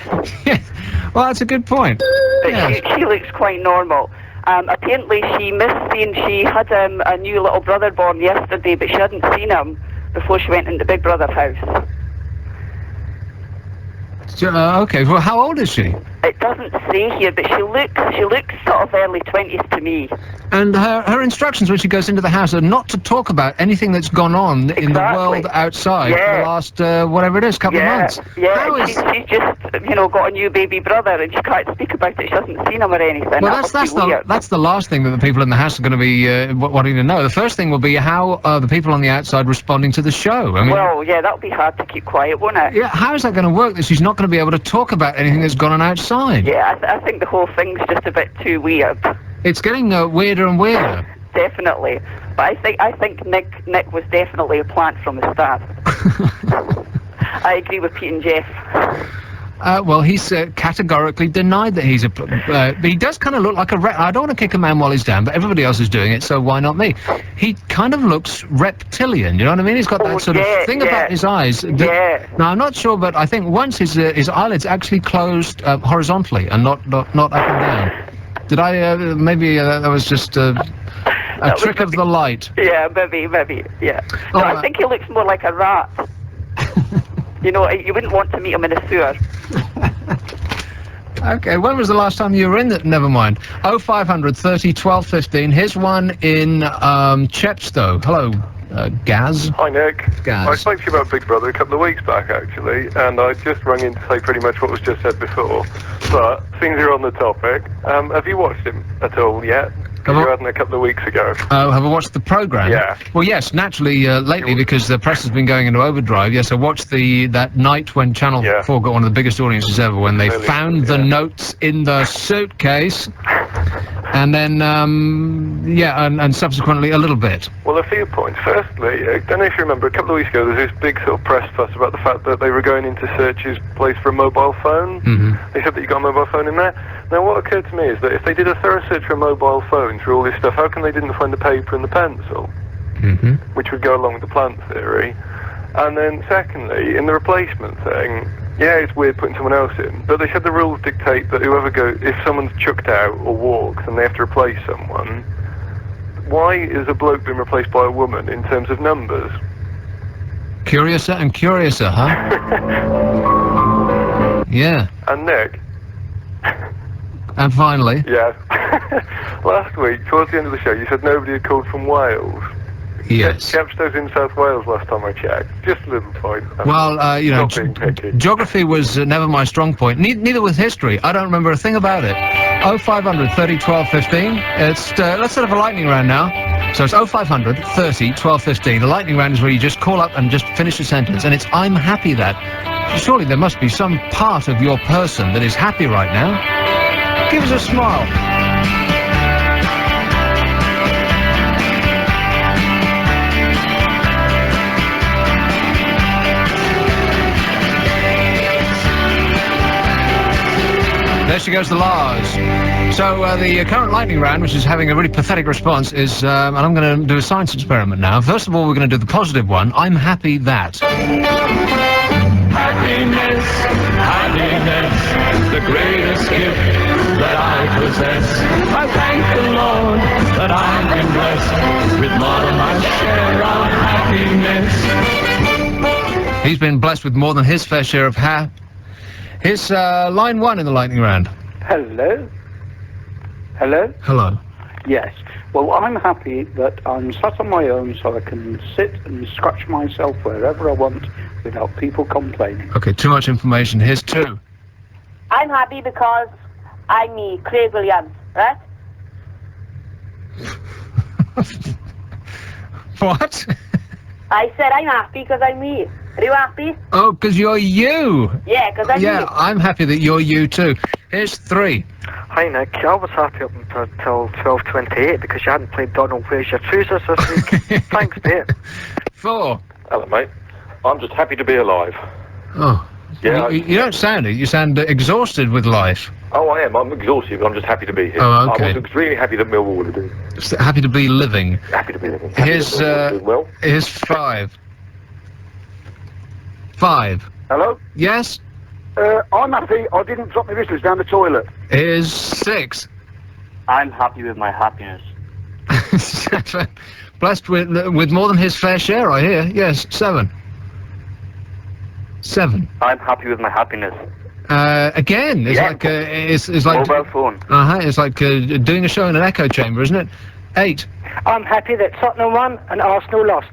Well, that's a good point. But she looks quite normal. Apparently she missed seeing, she had a new little brother born yesterday, but she hadn't seen him before she went into Big Brother house. Okay, well, how old is she? It doesn't say here, but she looks sort of early 20s to me. And her instructions when she goes into the house are not to talk about anything that's gone on in the world outside for the last, whatever it is, couple of months. Yeah, she's just, you know, got a new baby brother and she can't speak about it. She hasn't seen him or anything. Well, that's the last thing that the people in the house are going to be wanting to know. The first thing will be how are the people on the outside responding to the show. I mean, well, yeah, that'll be hard to keep quiet, won't it? Yeah, how is that going to work that she's not going to be able to talk about anything that's gone on outside? Yeah, I think the whole thing's just a bit too weird. It's getting weirder and weirder. Definitely. But I think Nick was definitely a plant from the start. I agree with Pete and Jeff. Well, he's categorically denied that he's but he does kind of look like I don't want to kick a man while he's down, but everybody else is doing it, so why not me? He kind of looks reptilian, you know what I mean? He's got that sort of thing about his eyes. Now, I'm not sure, but I think once his eyelids actually closed horizontally and not up and down. Did I, maybe that was just a trick of the light. Yeah, maybe, yeah. No, I think he looks more like a rat. You know, you wouldn't want to meet him in a sewer. Okay, when was the last time you were in that? Never mind. 0500 30 12 15. Here's one in Chepstow. Hello, Gaz. Hi, Nick. Gaz. I spoke to you about Big Brother a couple of weeks back, actually, and I just rang in to say pretty much what was just said before. But, things are on the topic. Have you watched him at all yet? Because you hadn't a couple of weeks ago. Oh, have I watched the programme? Yeah. Well, yes, naturally, lately, because the press has been going into overdrive, yes, I watched that night when Channel 4 got one of the biggest audiences ever, when they found the notes in the suitcase. And then, yeah, and subsequently a little bit. Well, a few points. Firstly, I don't know if you remember, a couple of weeks ago there was this big sort of press fuss about the fact that they were going into Search's place for a mobile phone. They said that you got a mobile phone in there. Now, what occurred to me is that if they did a thorough search for a mobile phone through all this stuff, how come they didn't find the paper and the pencil? Which would go along with the plant theory. And then, secondly, in the replacement thing, yeah, it's weird putting someone else in, but they said the rules dictate that if someone's chucked out or walks and they have to replace someone, why is a bloke being replaced by a woman in terms of numbers? Curiouser and curiouser, huh? Yeah. And Nick? And finally? Yeah. Last week, towards the end of the show, you said nobody had called from Wales. Yes. Chepstow's in South Wales last time I checked. Just a little point. Well, you know, Not being picky. geography was never my strong point. Neither was history. I don't remember a thing about it. 0500 30 12 15. It's let's set up a lightning round now. So it's 0500 30 12 15. The lightning round is where you just call up and just finish a sentence, and it's I'm happy that. Surely there must be some part of your person that is happy right now. Give us a smile. There she goes, the Lars. So the current lightning round, which is having a really pathetic response, is, and I'm going to do a science experiment now. First of all, we're going to do the positive one. I'm happy that. Happiness, happiness, the greatest gift that I possess. I thank the Lord that I've been blessed with more than my share of happiness. He's been blessed with more than his fair share of Here's line one in the lightning round. Hello? Hello? Hello. Yes. Well, I'm happy that I'm sat on my own so I can sit and scratch myself wherever I want without people complaining. Okay, too much information. Here's two. I'm happy because I'm me, Craig Williams, right? What? I said I'm happy because I'm me. Are you happy? Oh, because you're you. Yeah, because I'm Yeah, you. I'm happy that you're you too. Here's three. Hi Nick, I was happy up until 12:28 because you hadn't played Donald Where's Your Trousers this week. Thanks, mate. Four. Hello, mate. I'm just happy to be alive. Oh. Yeah. You don't sound it. You sound exhausted with life. Oh, I am. I'm exhausted, but I'm just happy to be here. Oh, okay. I was extremely happy that Millwall were doing. Happy to be living. Happy to be living. Here's here's five. Five. Hello? Yes? I'm happy I didn't drop my business down the toilet. Here's six. I'm happy with my happiness. Seven. Blessed with more than his fair share, I hear. Yes, seven. Seven. I'm happy with my happiness. Again, it's like it's like mobile phone. It's like doing a show in an echo chamber, isn't it? Eight. I'm happy that Tottenham won and Arsenal lost.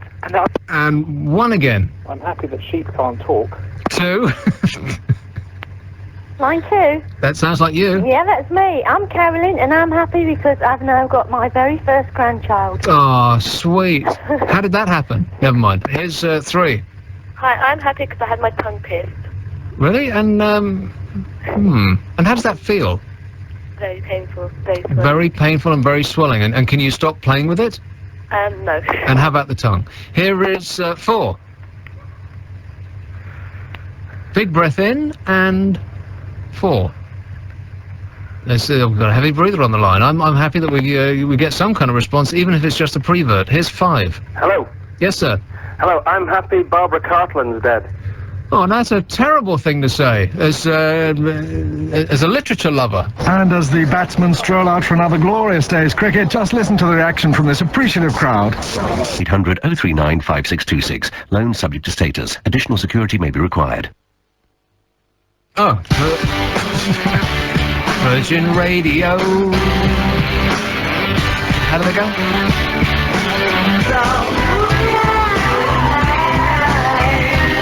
And one again. I'm happy that sheep can't talk. Two. Line two. That sounds like you. Yeah, that's me. I'm Carolyn, and I'm happy because I've now got my very first grandchild. Oh, sweet. How did that happen? Never mind. Here's three. Hi, I'm happy because I had my tongue pierced. Really? And And how does that feel? Very painful. Very swollen. Very painful and very swelling. And can you stop playing with it? No. And how about the tongue? Here is four. Big breath in and four. Let's see, we've got a heavy breather on the line. I'm happy that we get some kind of response, even if it's just a prevert. Here's five. Hello? Yes, sir. Hello, I'm happy Barbara Cartland's dead. Oh, and that's a terrible thing to say, as a literature lover. And as the batsmen stroll out for another glorious day's cricket, just listen to the reaction from this appreciative crowd. 800 039 5626. Loan subject to status. Additional security may be required. Oh. Virgin Radio. How do they go?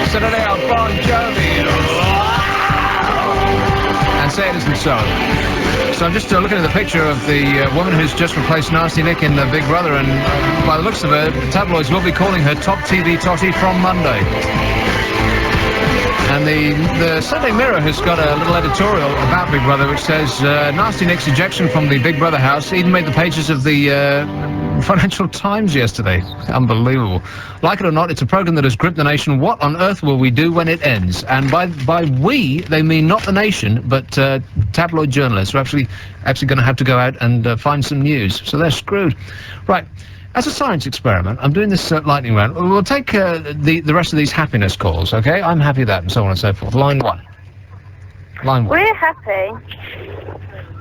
Saturday on Bon Jovi. And say it isn't so. So I'm just looking at the picture of the woman who's just replaced Nasty Nick in Big Brother, and by the looks of her, the tabloids will be calling her Top TV Totty from Monday. And the Sunday Mirror has got a little editorial about Big Brother which says, nasty Nick's ejection from the Big Brother house even made the pages of the Financial Times yesterday. Unbelievable. Like it or not, it's a program that has gripped the nation. What on earth will we do when it ends? And by we, they mean not the nation, but tabloid journalists are actually going to have to go out and find some news. So they're screwed. Right. As a science experiment, I'm doing this lightning round. We'll take the rest of these happiness calls, okay? I'm happy with that, and so on and so forth. Line 1. Line 1. We're happy.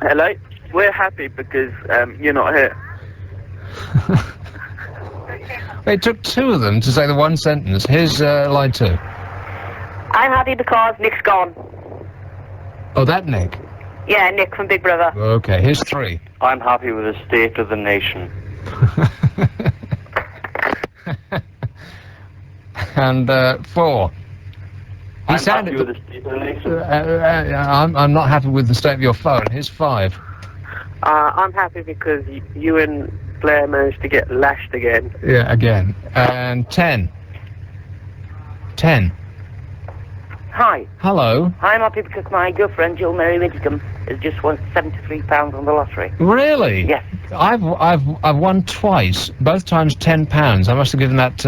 Hello? We're happy because you're not here. It took 2 of them to say the one sentence. Here's line 2. I'm happy because Nick's gone. Oh, that Nick? Yeah, Nick from Big Brother. Okay, here's 3. I'm happy with the state of the nation. And 4. I'm happy with the state of the nation. I'm not happy with the state of your phone. Here's 5. I'm happy because you and Blair managed to get lashed again. Yeah, again. And 10. 10. Hi. Hello. I'm happy because my girlfriend, Jill Mary Widdicombe, has just won £73 on the lottery. Really? Yes. I've won twice, both times £10. I must have given that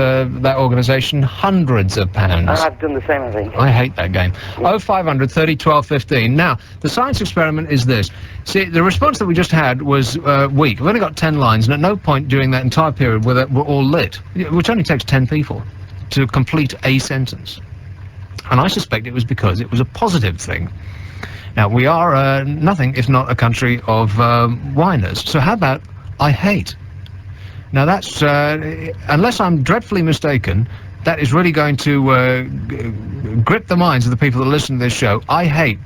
organisation hundreds of pounds. I've done the same, I think. I hate that game. 0500 30 12 15. Now, the science experiment is this. See, the response that we just had was weak. We've only got 10 lines, and at no point during that entire period were all lit, which only takes 10 people to complete a sentence. And I suspect it was because it was a positive thing. Now, we are nothing if not a country of whiners. So how about I hate? Now, that's, unless I'm dreadfully mistaken, that is really going to grip the minds of the people that listen to this show. I hate, ...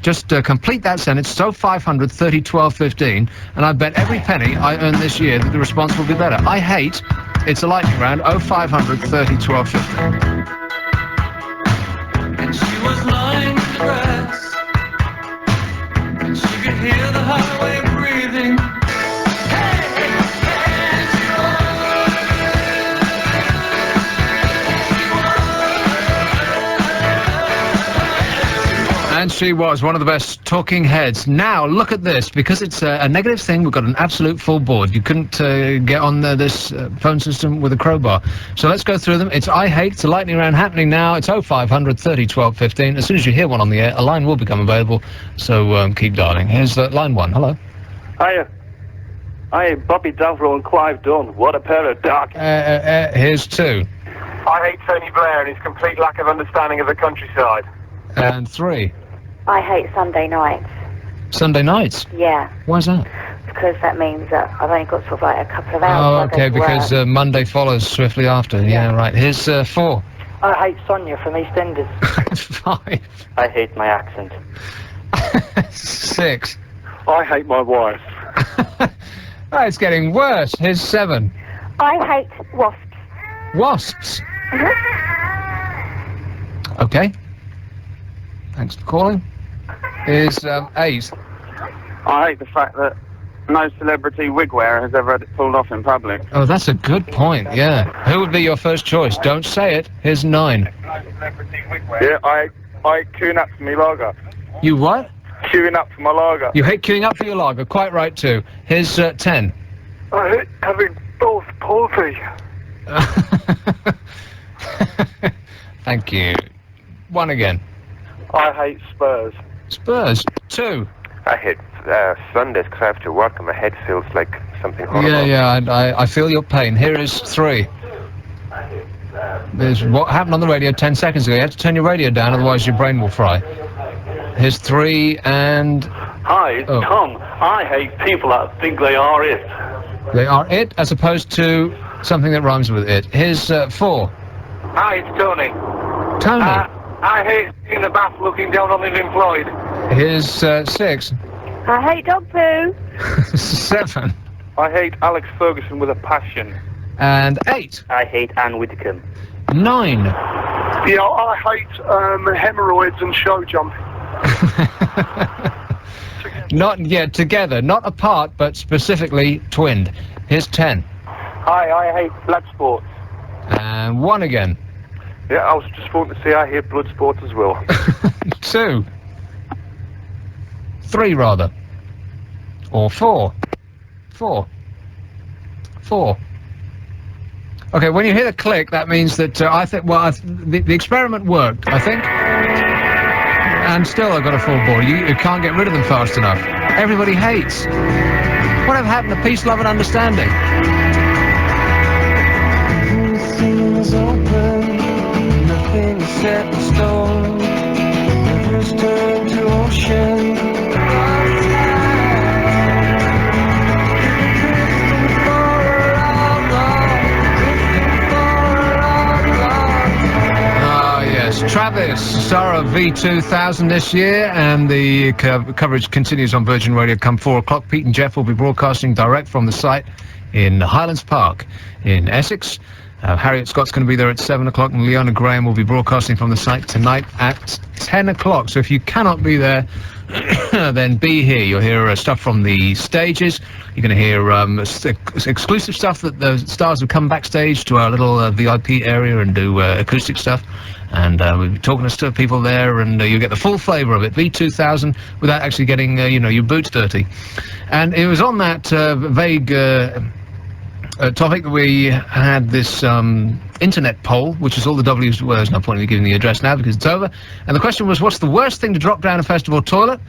Just complete that sentence, so 500 30 12 15, and I bet every penny I earn this year that the response will be better. I hate, it's a lightning round, 0500 30 12 15. And she was lying in the grass, and she could hear the highway breathing. And she was one of the best talking heads. Now, look at this. Because it's a negative thing, we've got an absolute full board. You couldn't get on this phone system with a crowbar. So let's go through them. It's I hate. It's a lightning round happening now. It's 0500 30 12 15. As soon as you hear one on the air, a line will become available. So keep dialing. Here's line 1. Hello. Hiya. Hiya, Bobby Davro and Clive Dunn. What a pair of dark... Here's 2. I hate Tony Blair and his complete lack of understanding of the countryside. And 3. I hate Sunday nights. Sunday nights? Yeah. Why's that? Because that means that I've only got sort of like a couple of hours. Oh, okay, because Monday follows swiftly after. Yeah, right. Here's 4. I hate Sonia from EastEnders. 5. I hate my accent. 6. I hate my wife. Oh, it's getting worse. Here's 7. I hate wasps. Wasps? Okay. Thanks for calling. Here's 8. I hate the fact that no celebrity wig wearer has ever had it pulled off in public. Oh, that's a good point, yeah. Who would be your first choice? Don't say it. Here's 9. Yeah, I queuing up for my lager. You what? Queuing up for my lager. You hate queuing up for your lager. Quite right, too. Here's 10. I hate having both palsy. Thank you. 1 again. I hate Spurs. Spurs. 2. I hate Sundays because I have to work and my head feels like something horrible. Yeah, I feel your pain. Here is 3. There's what happened on the radio 10 seconds ago. You have to turn your radio down, otherwise your brain will fry. Here's 3 and... Hi, it's Tom. I hate people that think they are it. They are it, as opposed to something that rhymes with it. Here's 4. Hi, it's Tony. Tony. I hate in the bath looking down on the unemployed. Here's 6. I hate dog poo. 7. I hate Alex Ferguson with a passion. And 8. I hate Anne Widdecombe. 9. Yeah, I hate hemorrhoids and show jumping. Not yet together, not apart, but specifically twinned. Here's 10. Hi, I hate blood sports. And 1 again. Yeah, I was just wanting to say I hate blood sport as well. 2. 3 rather. Or 4. 4. 4. Okay, when you hear the click, that means that I think, well, the experiment worked, I think. And still I've got a full bore. You can't get rid of them fast enough. Everybody hates. Whatever happened to peace, love and understanding? Everything's open, nothing is set in stone. Rivers turn to ocean. Travis, star of V2000 this year, and the coverage continues on Virgin Radio come 4 o'clock. Pete and Jeff will be broadcasting direct from the site in Highlands Park in Essex. Harriet Scott's going to be there at 7 o'clock, and Leona Graham will be broadcasting from the site tonight at 10 o'clock. So if you cannot be there, then be here. You'll hear stuff from the stages. You're going to hear exclusive stuff that the stars have come backstage to our little VIP area and do acoustic stuff. And we'll be talking to people there, and you'll get the full flavour of it. V2000 without actually getting, your boots dirty. And it was on that vague topic that we had this internet poll, which is all the W's. Well, there's no point in giving the address now because it's over. And the question was, what's the worst thing to drop down a festival toilet?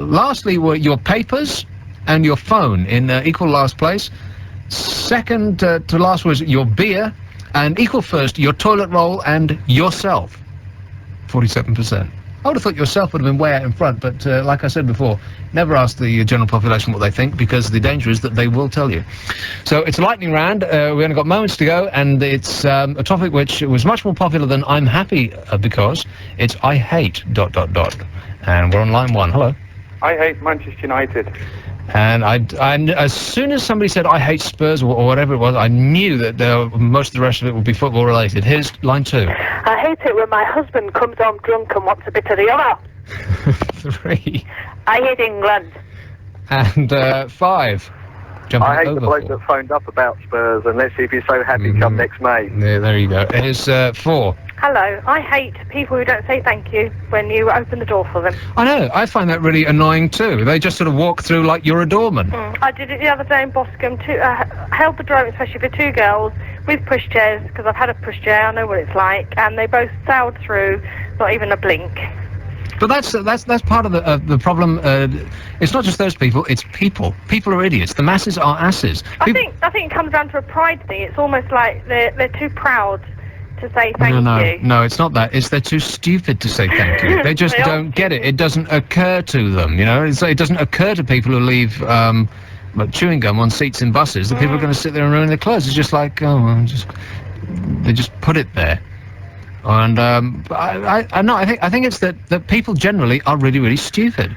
Lastly were your papers and your phone in equal last place. Second to last was your beer. And equal first, your toilet roll and yourself. 47%. I would have thought yourself would have been way out in front, but like I said before, never ask the general population what they think, because the danger is that they will tell you. So it's a lightning round. We only got moments to go, and it's a topic which was much more popular than I'm happy because it's I hate ... And we're on line 1. Hello. I hate Manchester United. And I as soon as somebody said I hate Spurs or whatever it was, I knew that most of the rest of it would be football related. Here's line 2. I hate it when my husband comes home drunk and wants a bit of the other. 3. I hate England. And 5. I hate the bloke that phoned up about Spurs, and let's see if he's so happy come next May. Yeah, there you go. Here's 4. Hello. I hate people who don't say thank you when you open the door for them. I know. I find that really annoying too. They just sort of walk through like you're a doorman. I did it the other day in Boscombe. Held the door, especially for 2 girls with pushchairs, because I've had a pushchair. I know what it's like, and they both sailed through, not even a blink. But that's part of the problem. It's not just those people; it's people. People are idiots. The masses are asses. I think it comes down to a pride thing. It's almost like they're too proud to say thank you. No, it's not that. It's they're too stupid to say thank you. They just don't get it. It doesn't occur to them. You know, it doesn't occur to people who leave chewing gum on seats in buses that people are going to sit there and ruin their clothes. It's just like, oh, well, they just put it there. And I think it's that people generally are really, really stupid,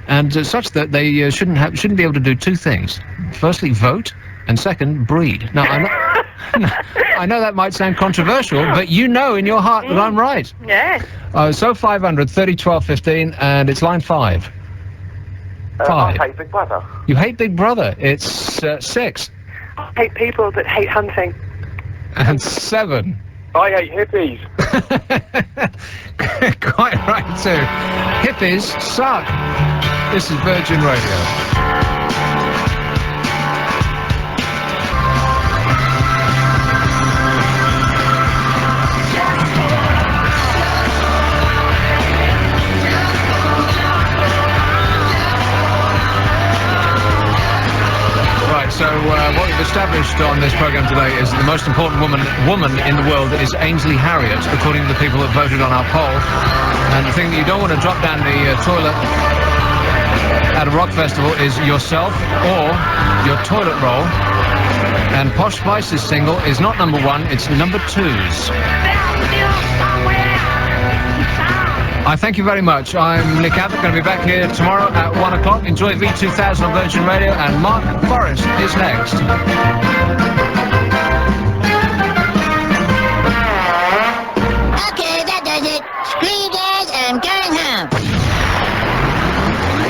and such that they shouldn't be able to do 2 things: firstly, vote, and second, breed. Now, I know that might sound controversial, but you know in your heart that I'm right. Yeah. So 500 30 12 15, and it's line 5. 5. I hate Big Brother. You hate Big Brother. It's 6. I hate people that hate hunting. And 7. I hate hippies. Quite right too. Hippies suck. This is Virgin Radio. So what we've established on this programme today is that the most important woman in the world is Ainsley Harriott, according to the people that voted on our poll. And the thing that you don't want to drop down the toilet at a rock festival is yourself or your toilet roll. And Posh Spice's single is not number 1, it's number 2's. I thank you very much. I'm Nick Abbot, going to be back here tomorrow at 1 o'clock. Enjoy V2000 on Virgin Radio, and Mark Forrest is next.